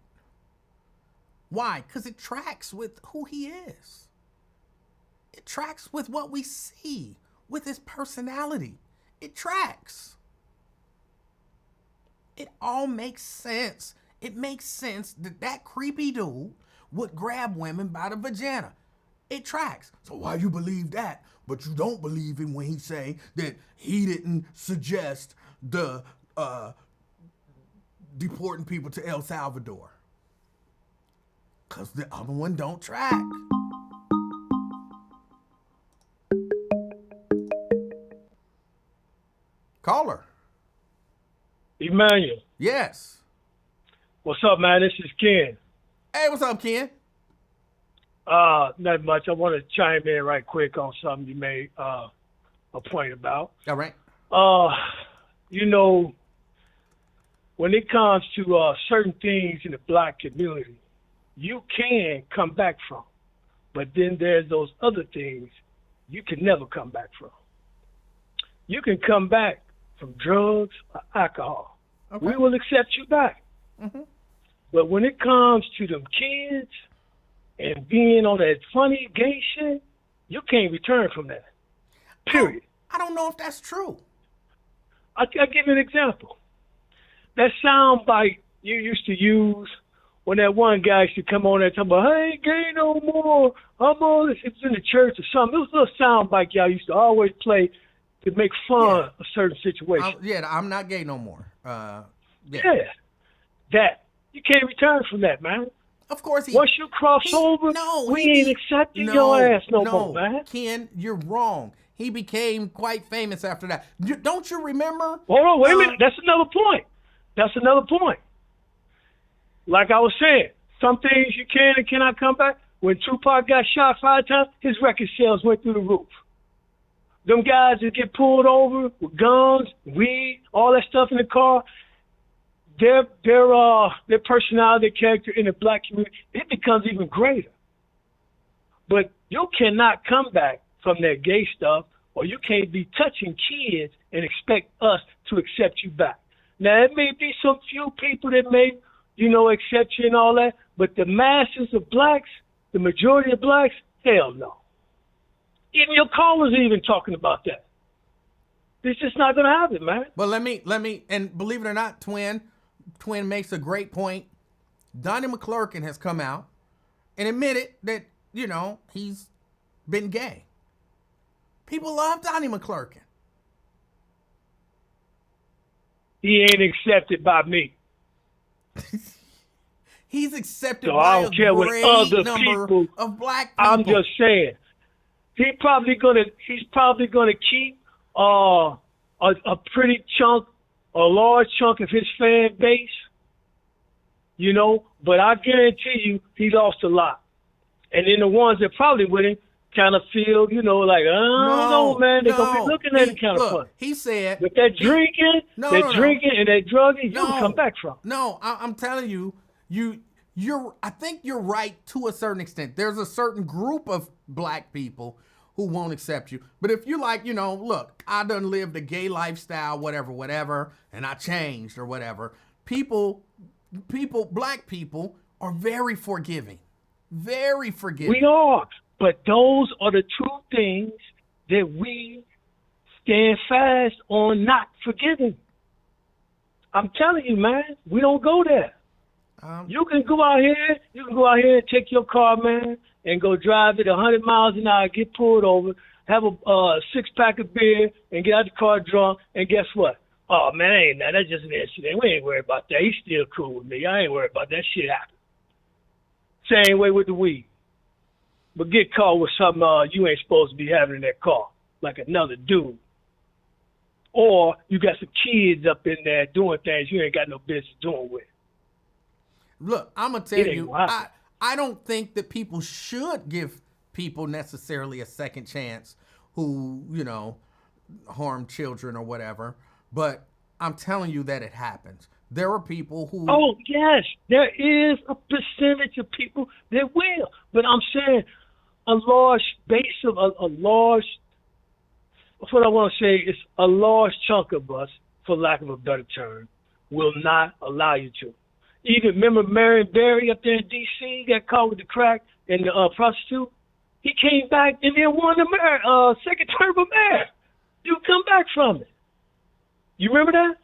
Why? Because it tracks with who he is. It tracks with what we see, with his personality. It tracks. It all makes sense. It makes sense that that creepy dude would grab women by the vagina. It tracks. So why you believe that, but you don't believe him when he say that he didn't suggest the deporting people to El Salvador? Because the other one don't track. Caller. Emanuel. Yes. What's up, man? This is Ken. Hey, what's up, Ken? Not much. I want to chime in right quick on something you made a point about. All right. When it comes to certain things in the black community, you can come back from. But then there's those other things you can never come back from. You can come back from drugs or alcohol. Okay. We will accept you back. Mm-hmm. But when it comes to them kids and being on that funny gay shit, you can't return from that. Period. I don't know if that's true. I'll give you an example. That sound bite you used to use when that one guy used to come on there and talk about, hey, gay no more. I'm all this. It was in the church or something. It was a little sound bite y'all used to always play to make fun of certain situations. I'm not gay no more. That. You can't return from that, man. Of course once you cross over, we ain't accepting your ass no more, man. Ken, you're wrong. He became quite famous after that. Don't you remember? Hold on, wait a minute. That's another point. Like I was saying, some things you can and cannot come back. When Tupac got shot 5 times, his record sales went through the roof. Them guys that get pulled over with guns, weed, all that stuff in the car, their personality, their character in the black community, it becomes even greater. But you cannot come back from that gay stuff, or you can't be touching kids and expect us to accept you back. Now, it may be some few people that may, accept you and all that, but the masses of blacks, the majority of blacks, hell no. Even your callers are even talking about that. It's just not going to happen, man. But let me, and believe it or not, Twin makes a great point. Donnie McClurkin has come out and admitted that, he's been gay. People love Donnie McClurkin. He ain't accepted by me. He's accepted so by I don't care what other people of black people. I'm just saying, he's probably gonna keep a pretty chunk, a large chunk of his fan base, but I guarantee you he lost a lot. And then the ones that probably with him kind of feel, like, I don't know, man, they're going to be looking at it kind of funny. He said... But that drinking, drinking and that drugging, you can come back from. No, I'm telling you, I think you're right to a certain extent. There's a certain group of black people who won't accept you. But if you're like, look, I done lived a gay lifestyle, whatever, and I changed or whatever, black people are very forgiving. Very forgiving. We are. But those are the two things that we stand fast on not forgiving. I'm telling you, man, we don't go there. You can go out here and take your car, man, and go drive it 100 miles an hour, get pulled over, have a 6-pack of beer, and get out the car drunk, and guess what? Oh, man, that's just an incident. We ain't worried about that. He's still cool with me. I ain't worried about that. Shit happened. Same way with the weed. But get caught with something you ain't supposed to be having in that car, like another dude. Or you got some kids up in there doing things you ain't got no business doing with. Look, I'm going to tell you, I don't think that people should give people necessarily a second chance who, harm children or whatever. But I'm telling you that it happens. There are people who... Oh, yes, there is a percentage of people that will. But I'm saying a large base of a large... What I want to say is a large chunk of us, for lack of a better term, will not allow you to. Even remember Marion Barry up there in D.C. got caught with the crack and the prostitute? He came back and then won the second term of mayor. You come back from it. You remember that?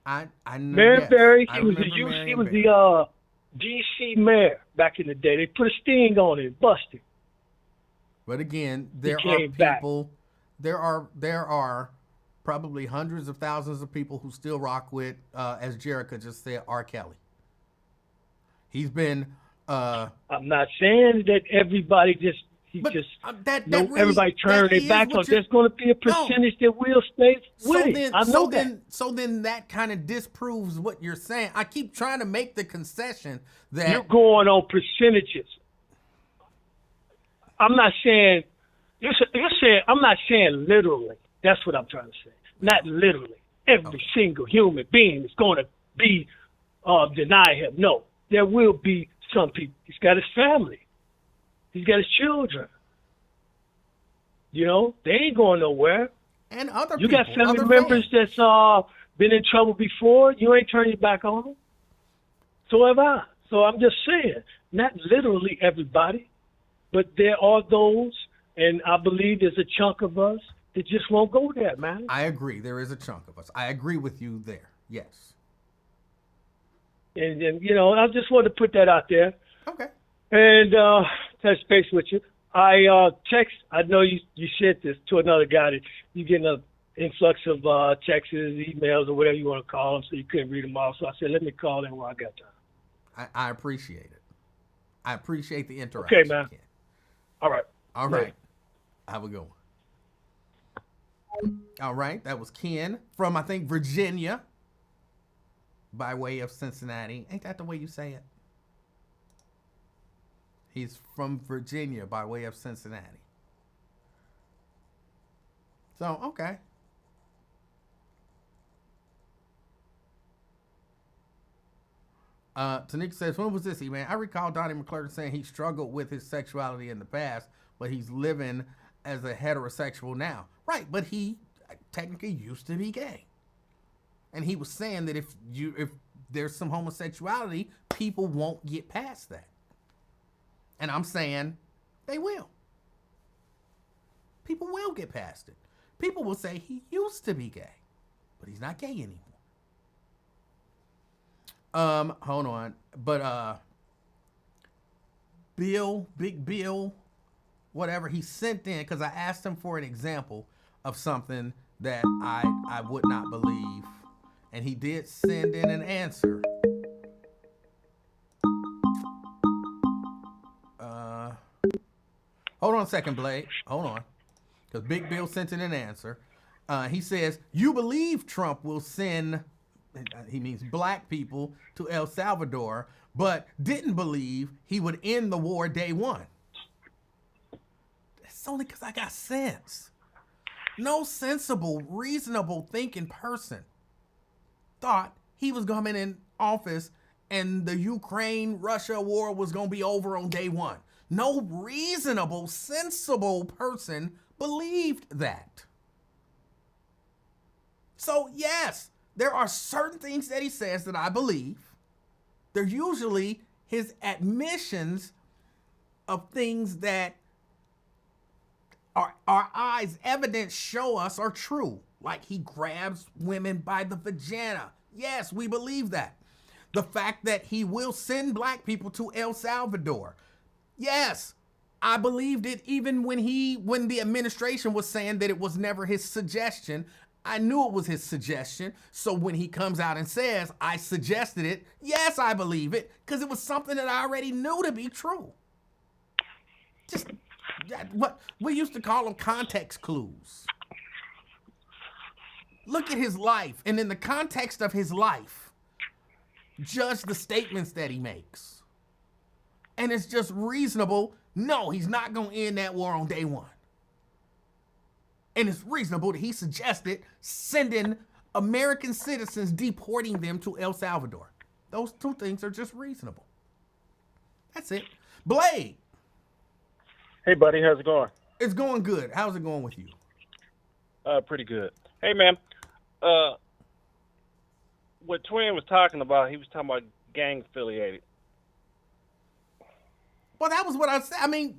I know. Marion Barry, he was the D.C. mayor back in the day. They put a sting on it, busted. But again, there are probably hundreds of thousands of people who still rock with, as Jerica just said, R. Kelly. He's been. I'm not saying that everybody everybody turn their back on. There's going to be a percentage that will stay with it. I know that. So then that kind of disproves what you're saying. I keep trying to make the concession that you're going on percentages. I'm not saying you're saying. I'm not saying literally. That's what I'm trying to say. Not literally. Every single human being is going to be deny him. No, there will be some people. He's got his family. He's got his children. You know, they ain't going nowhere. And other you people, got family other members fans. that's been in trouble before. You ain't turning your back on them. So have I. So I'm just saying, not literally everybody, but there are those, and I believe there's a chunk of us that just won't go there, man. I agree. There is a chunk of us. I agree with you there. Yes. And you know, I just wanted to put that out there. Okay. And touch base with you. I know you said this to another guy that you getting an influx of texts, emails, or whatever you want to call them, so you couldn't read them all. So I said, let me call in while I got time. I appreciate it. I appreciate the interaction. Okay, man. All right. All right. Have a good one. All right. That was Ken from, I think, Virginia by way of Cincinnati. Ain't that the way you say it? He's from Virginia by way of Cincinnati. So, okay. Tanika says, when was this, man? I recall Donnie McClurkin saying he struggled with his sexuality in the past, but he's living as a heterosexual now. Right, but he technically used to be gay. And he was saying that if there's some homosexuality, people won't get past that. And I'm saying they will. People will get past it. People will say he used to be gay, but he's not gay anymore. Hold on. But Big Bill, whatever, he sent in, because I asked him for an example of something that I would not believe. And he did send in an answer. Hold on a second, Blake. Hold on. Because Big Bill sent in an answer. He says, you believe Trump will send, he means black people, to El Salvador, but didn't believe he would end the war day one. That's only because I got sense. No sensible, reasonable thinking person thought he was coming in office and the Ukraine-Russia war was going to be over on day one. No reasonable, sensible person believed that. So, yes, there are certain things that he says that I believe. They're usually his admissions of things that our eyes, evidence show us are true. Like he grabs women by the vagina. Yes, we believe that. The fact that he will send black people to El Salvador. Yes, I believed it even when the administration was saying that it was never his suggestion. I knew it was his suggestion. So when he comes out and says, I suggested it, yes, I believe it, because it was something that I already knew to be true. Just what we used to call them context clues. Look at his life, and in the context of his life, judge the statements that he makes. And it's just reasonable. No, he's not going to end that war on day one. And it's reasonable that he suggested sending American citizens, deporting them to El Salvador. Those two things are just reasonable. That's it. Blade. Hey, buddy. How's it going? It's going good. How's it going with you? Pretty good. Hey, man. What Twin was talking about, he was talking about gang affiliated. Well, that was what I said. I mean,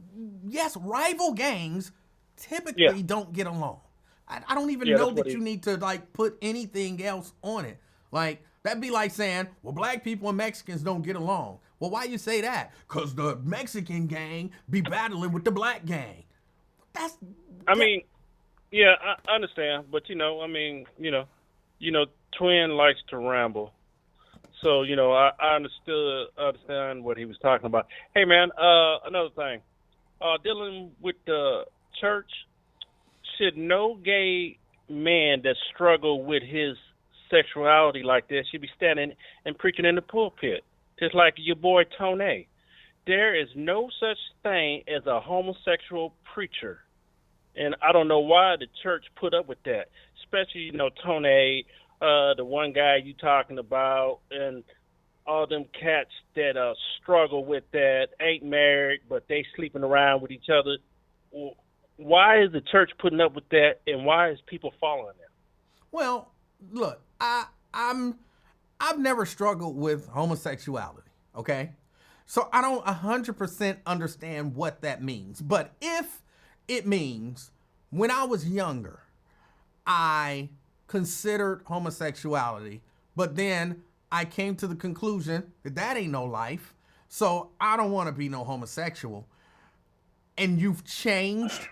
yes, rival gangs typically don't get along. I don't even know that you need to like put anything else on it. Like that'd be like saying, well, black people and Mexicans don't get along. Well, why you say that? Because the Mexican gang be battling with the black gang. I mean, yeah, I understand, but Twin likes to ramble. So, I understand what he was talking about. Hey, man, another thing. Dealing with the church, should no gay man that struggle with his sexuality like this should be standing and preaching in the pulpit, just like your boy Tony. There is no such thing as a homosexual preacher. And I don't know why the church put up with that, especially, Tony, the one guy you talking about, and all them cats that struggle with that, ain't married, but they sleeping around with each other. Why is the church putting up with that, and why is people following them? Well, look, I've never struggled with homosexuality, okay? So I don't 100% understand what that means. But if it means when I was younger, I considered homosexuality, but then I came to the conclusion that that ain't no life, so I don't want to be no homosexual, and you've changed,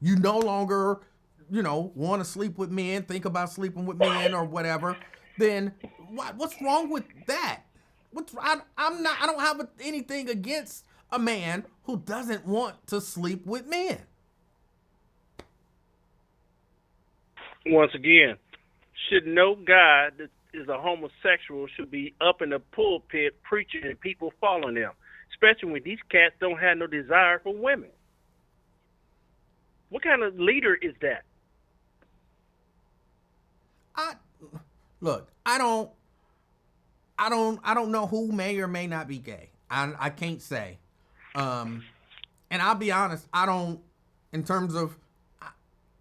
you no longer, want to sleep with men, think about sleeping with men or whatever, then what's wrong with that? I don't have anything against a man who doesn't want to sleep with men. Once again, should no guy that is a homosexual should be up in the pulpit preaching and people following them, especially when these cats don't have no desire for women. What kind of leader is that? I don't know who may or may not be gay. I can't say. And I'll be honest, in terms of,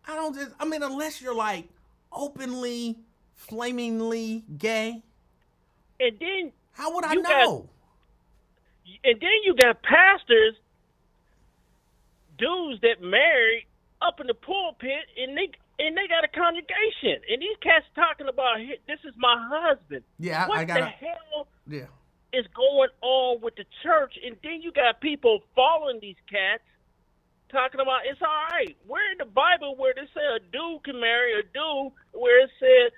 unless you're like openly, flamingly gay. And then how would I know? And then you got pastors, dudes that married up in the pulpit, and they got a congregation, and these cats talking about, this is my husband. Yeah, what the hell is going on with the church? And then you got people following these cats talking about it's all right. Where in the Bible where they say a dude can marry a dude, where it said,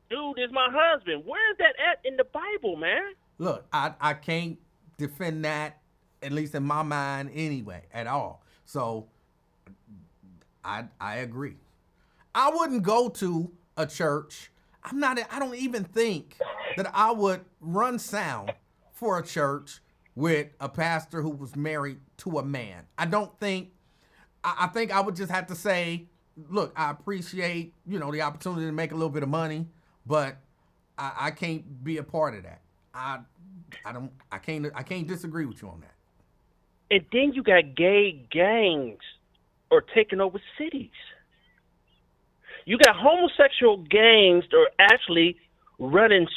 dude is my husband? Where is that at in the Bible, man? Look, I can't defend that, at least in my mind anyway, at all. So I agree. I wouldn't go to a church. I don't even think that I would run sound for a church with a pastor who was married to a man. I think I would just have to say, look, I appreciate, the opportunity to make a little bit of money, but I can't be a part of that. I can't disagree with you on that. And then you got gay gangs are taking over cities. You got homosexual gangs that are actually running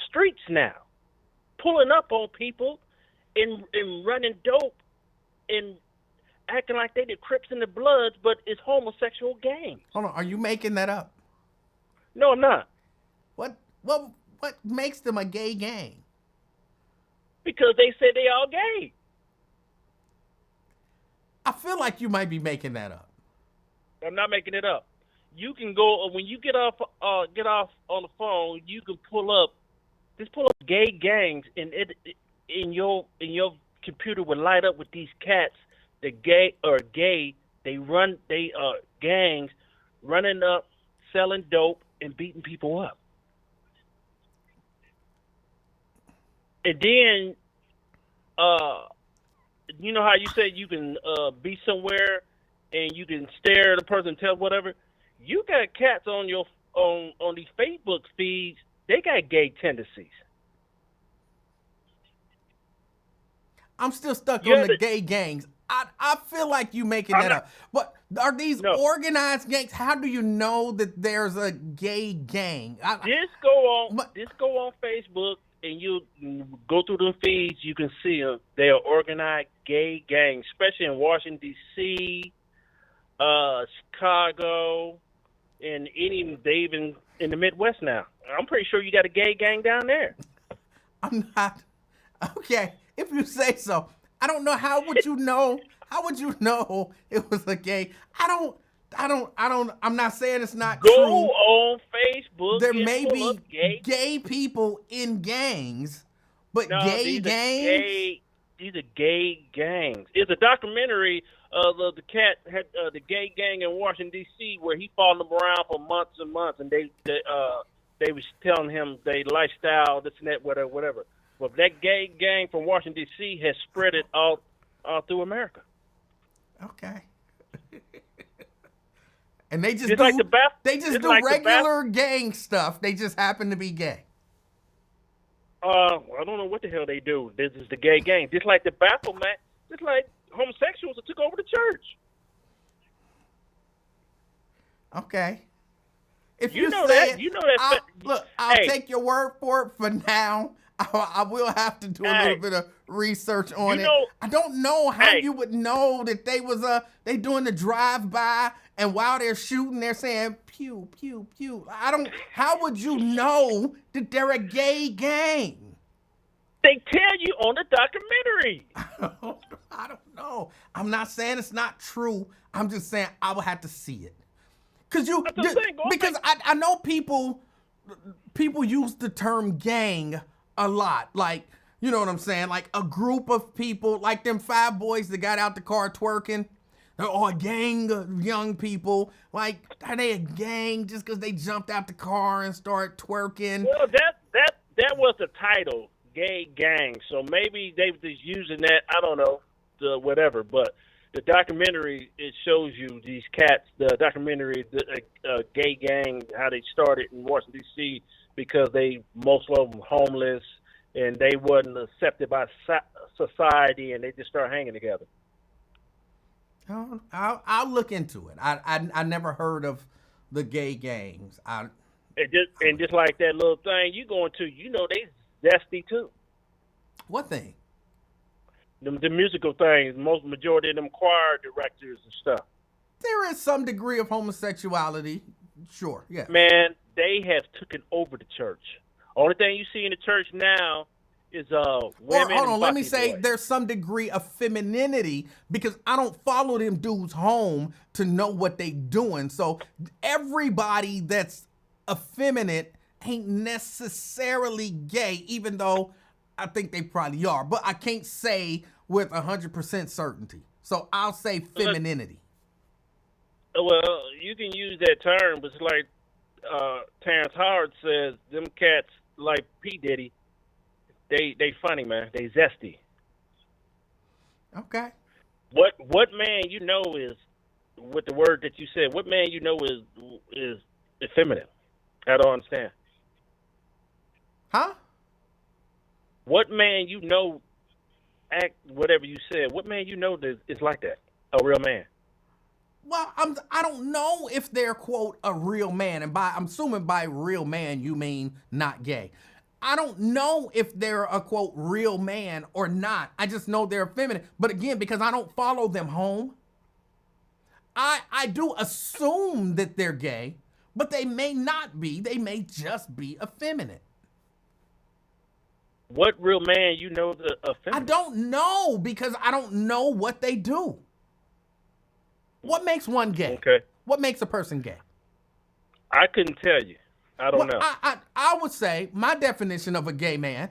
streets now, pulling up on people and running dope and acting like they the Crips and the Bloods, but it's homosexual gangs. Hold on, are you making that up? No, I'm not. What makes them a gay gang? Because they say they all gay. I feel like you might be making that up. I'm not making it up. You can go when you get off on the phone. You can pull up gay gangs, and in your computer would light up with these cats. The gay. They are gangs running up, selling dope, and beating people up. And then, you know how you say you can be somewhere and you can stare at a person and tell whatever? You got cats on these Facebook feeds, they got gay tendencies. I'm still stuck on the gay gangs. I feel like you making that up. But are these organized gangs? How do you know that there's a gay gang? Just go on Facebook and you go through them feeds. You can see them. They are organized gay gangs, especially in Washington D.C., Chicago, and even in the Midwest now. I'm pretty sure you got a gay gang down there. I'm not. Okay, if you say so. I don't know. How would you know? How would you know it was a gay? I'm not saying it's not true. Go on Facebook. There may be gay people in gangs, but gay gangs? These are gay gangs. It's a documentary of the cat had the gay gang in Washington D.C. where he followed them around for months and months, and they was telling him their lifestyle, this and that, whatever. But that gay gang from Washington D.C. has spread it all through America. Okay. And they just do regular gang stuff. They just happen to be gay. I don't know what the hell they do. This is the gay gang. Just like the Baphomet, just like homosexuals that took over the church. Okay. If You know say that. You know that. I'll Hey. take your word for it for now. I will have to do a little bit of research on it. I don't know how you would know that they doing the drive-by, and while they're shooting, they're saying pew, pew, pew. How would you know that they're a gay gang? They tell you on the documentary. I don't know. I'm not saying it's not true. I'm just saying I would have to see it. Because I know people use the term gang a lot. Like, you know what I'm saying? Like a group of people, like them 5 boys that got out the car twerking. Or a gang of young people. Like, are they a gang just because they jumped out the car and started twerking? Well, that was the title, gay gang. So maybe they were just using that. I don't know, whatever. But the documentary, it shows you these cats. The documentary, the gay gang, how they started in Washington D.C. because most of them homeless and they wasn't accepted by society, and they just started hanging together. I'll look into it. I never heard of the gay gangs. And just like that little thing you going to, they zesty too. What thing? The musical things. Majority of them choir directors and stuff. There is some degree of homosexuality. Sure, yeah. Man, they have taken over the church. Only thing you see in the church now is women. Hold on, let me say there's some degree of femininity because I don't follow them dudes home to know what they doing. So everybody that's effeminate ain't necessarily gay, even though I think they probably are. But I can't say with 100% certainty. So I'll say femininity. Well, you can use that term, but it's like Terrence Howard says, them cats like P. Diddy, they funny, man. They zesty. Okay. What man you know is, with the word that you said, what man you know is effeminate? I don't understand. Huh? What man you know act whatever you said? What man you know that is like that? A real man? Well, I don't know if they're, quote, a real man. And I'm assuming by real man, you mean not gay. I don't know if they're a, quote, real man or not. I just know they're feminine. But again, because I don't follow them home, I do assume that they're gay, but they may not be. They may just be effeminate. What real man you know the effeminate? I don't know because I don't know what they do. What makes one gay? Okay. What makes a person gay? I couldn't tell you. I don't know. I would say my definition of a gay man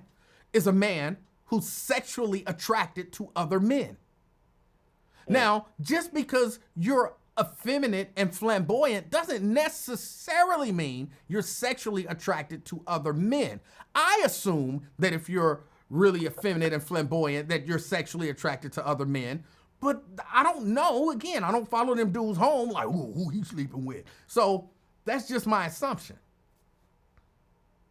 is a man who's sexually attracted to other men. Now, just because you're effeminate and flamboyant doesn't necessarily mean you're sexually attracted to other men. I assume that if you're really effeminate and flamboyant, that you're sexually attracted to other men. But I don't know. Again, I don't follow them dudes home like, who he's sleeping with. So that's just my assumption.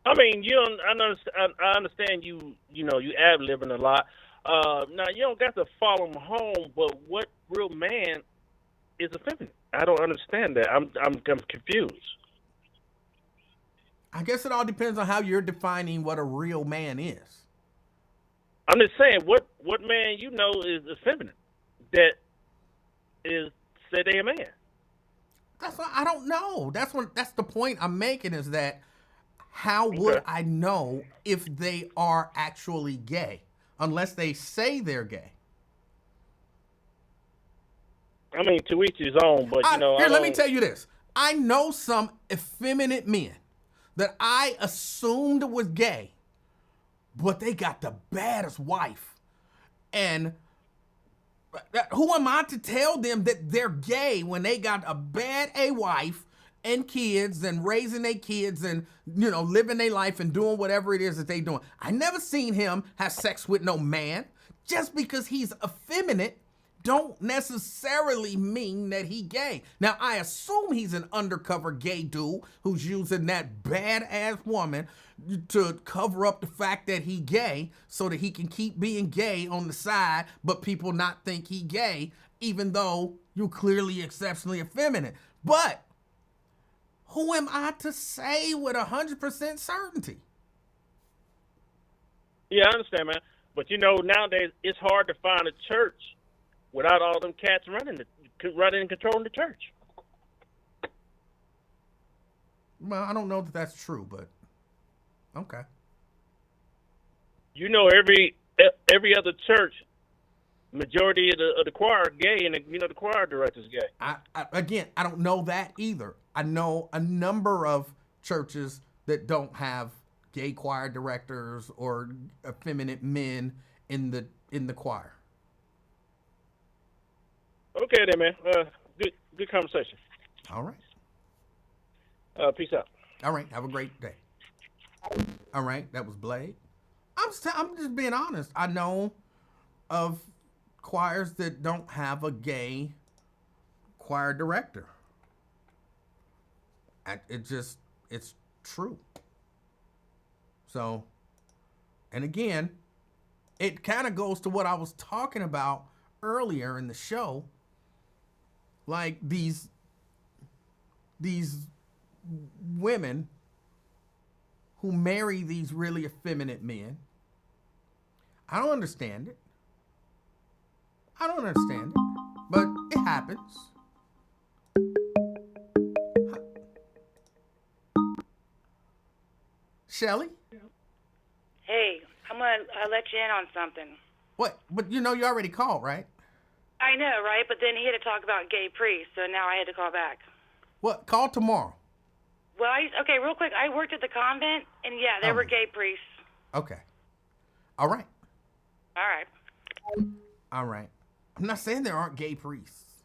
I mean, I understand you ad-libbing a lot. Now, you don't got to follow them home, but what real man is effeminate? I don't understand that. I'm confused. I guess it all depends on how you're defining what a real man is. I'm just saying, what man you know is effeminate? That is say they a man. I don't know. That's the point I'm making is that how would I know if they are actually gay unless they say they're gay? I mean, to each his own, but let me tell you this. I know some effeminate men that I assumed was gay, but they got the baddest wife. And who am I to tell them that they're gay when they got a bad wife and kids and raising their kids and, living their life and doing whatever it is that they doing? I never seen him have sex with no man. Just because he's effeminate don't necessarily mean that he gay. Now, I assume he's an undercover gay dude who's using that badass woman to cover up the fact that he gay so that he can keep being gay on the side, but people not think he gay, even though you're clearly exceptionally effeminate. But who am I to say with 100% certainty? Yeah, I understand, man. But, nowadays it's hard to find a church without all them cats running and controlling the church. Well, I don't know that that's true, but okay. Every other church, majority of the choir are gay, and the choir director's gay. I don't know that either. I know a number of churches that don't have gay choir directors or effeminate men in the choir. Okay then, man. Good conversation. All right. Peace out. All right. Have a great day. All right. That was Blade. I'm just being honest. I know of choirs that don't have a gay choir director. It's true. So, and again, it kind of goes to what I was talking about earlier in the show. Like these women who marry these really effeminate men. I don't understand it. But it happens. Shelly? Hey, I'm going to let you in on something. What? But you already called, right? I know, right? But then he had to talk about gay priests, so now I had to call back. What? Call tomorrow. Well, okay, real quick. I worked at the convent, and yeah, there were gay priests. Okay. All right. All right. I'm not saying there aren't gay priests.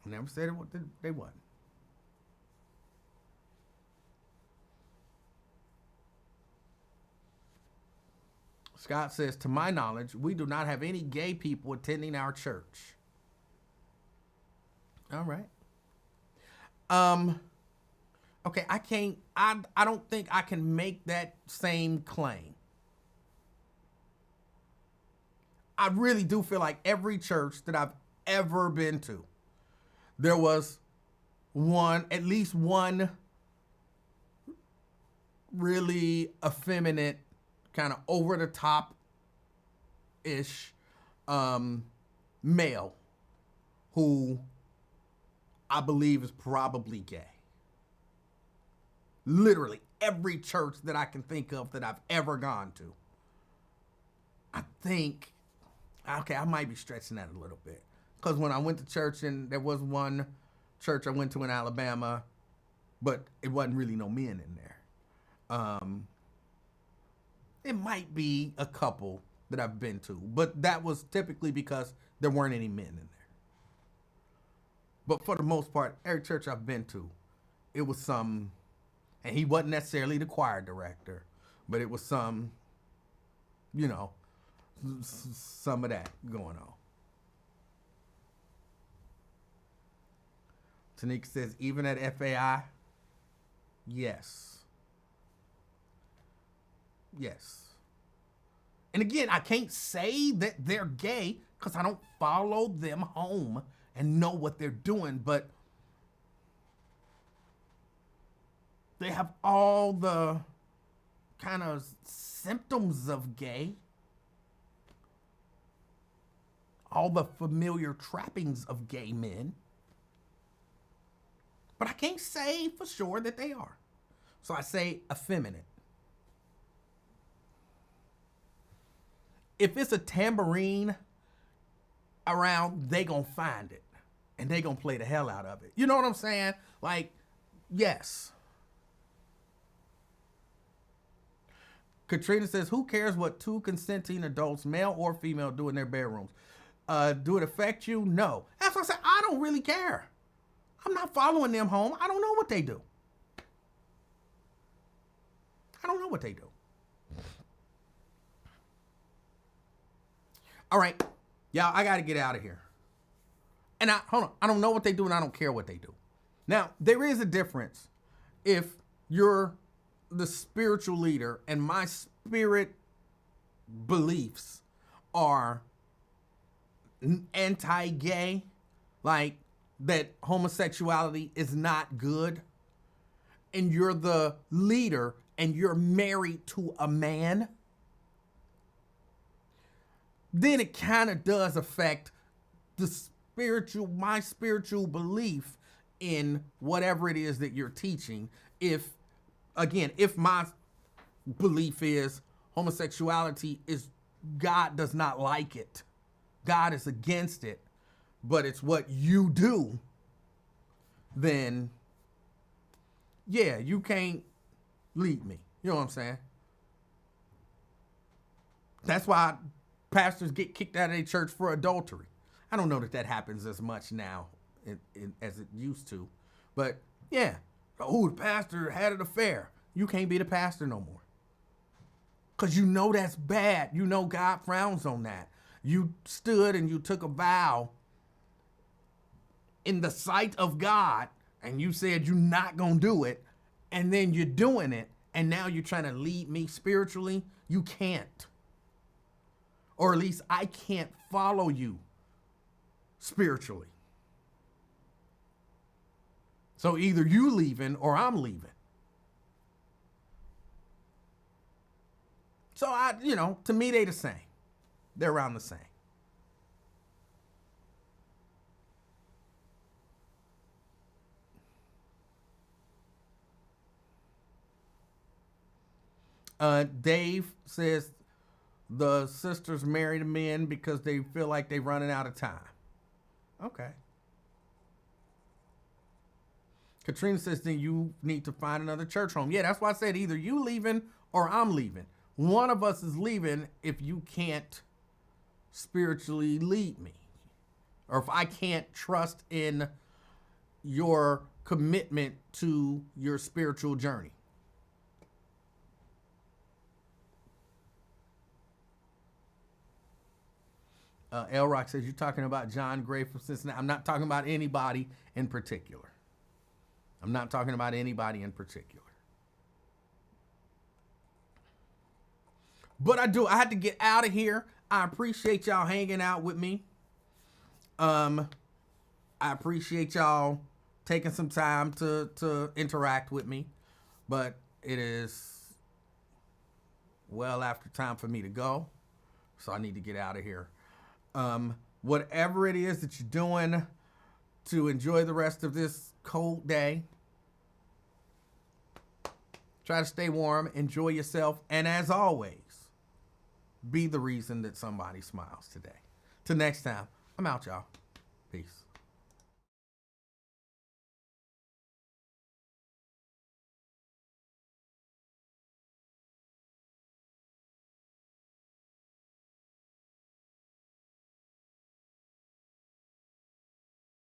I never said they wasn't. Scott says, to my knowledge, we do not have any gay people attending our church. All right. Okay, I don't think I can make that same claim. I really do feel like every church that I've ever been to, there was at least one really effeminate, kind of over the top ish male who I believe is probably gay. Literally every church that I can think of that I've ever gone to. I think, okay, I might be stretching that a little bit. Because when I went to church, and there was one church I went to in Alabama, but it wasn't really no men in there. It might be a couple that I've been to, but that was typically because there weren't any men in there. But for the most part, every church I've been to, it was some, and he wasn't necessarily the choir director, but it was some, some of that going on. Tanika says, even at FAI, yes. And again, I can't say that they're gay because I don't follow them home and know what they're doing, but they have all the kind of symptoms of gay, all the familiar trappings of gay men, but I can't say for sure that they are. So I say effeminate. If it's a tambourine around, they gonna find it and they gonna play the hell out of it. You know what I'm saying? Like, yes. Katrina says, who cares what two consenting adults, male or female, do in their bedrooms? Do it affect you? No. That's what I said. I don't really care. I'm not following them home. I don't know what they do. All right, y'all, I got to get out of here. And hold on, I don't know what they do and I don't care what they do. Now, there is a difference if you're the spiritual leader and my spirit beliefs are anti-gay, like that homosexuality is not good, and you're the leader and you're married to a man, then it kind of does affect my spiritual belief in whatever it is that you're teaching. If my belief is homosexuality is, God does not like it, God is against it, but it's what you do, then yeah, you can't lead me. You know what I'm saying? That's why pastors get kicked out of their church for adultery. I don't know that happens as much now as it used to. But yeah, the pastor had an affair. You can't be the pastor no more. Because you know that's bad. You know God frowns on that. You stood and you took a vow in the sight of God, and you said you're not going to do it, and then you're doing it, and now you're trying to lead me spiritually. You can't. Or at least I can't follow you spiritually. So either you leaving or I'm leaving. So to me, they the same. They're around the same. Dave says the sisters marry the men because they feel like they're running out of time. Okay. Katrina says then you need to find another church home. Yeah, that's why I said either you leaving or I'm leaving. One of us is leaving if you can't spiritually lead me, or if I can't trust in your commitment to your spiritual journey. L Rock says you're talking about John Gray from Cincinnati. I'm not talking about anybody in particular. I'm not talking about anybody in particular. But I had to get out of here. I appreciate y'all hanging out with me. I appreciate y'all taking some time to interact with me. But it is well after time for me to go. So I need to get out of here. Whatever it is that you're doing to enjoy the rest of this cold day, try to stay warm, enjoy yourself, and as always, be the reason that somebody smiles today. Till next time, I'm out, y'all. Peace.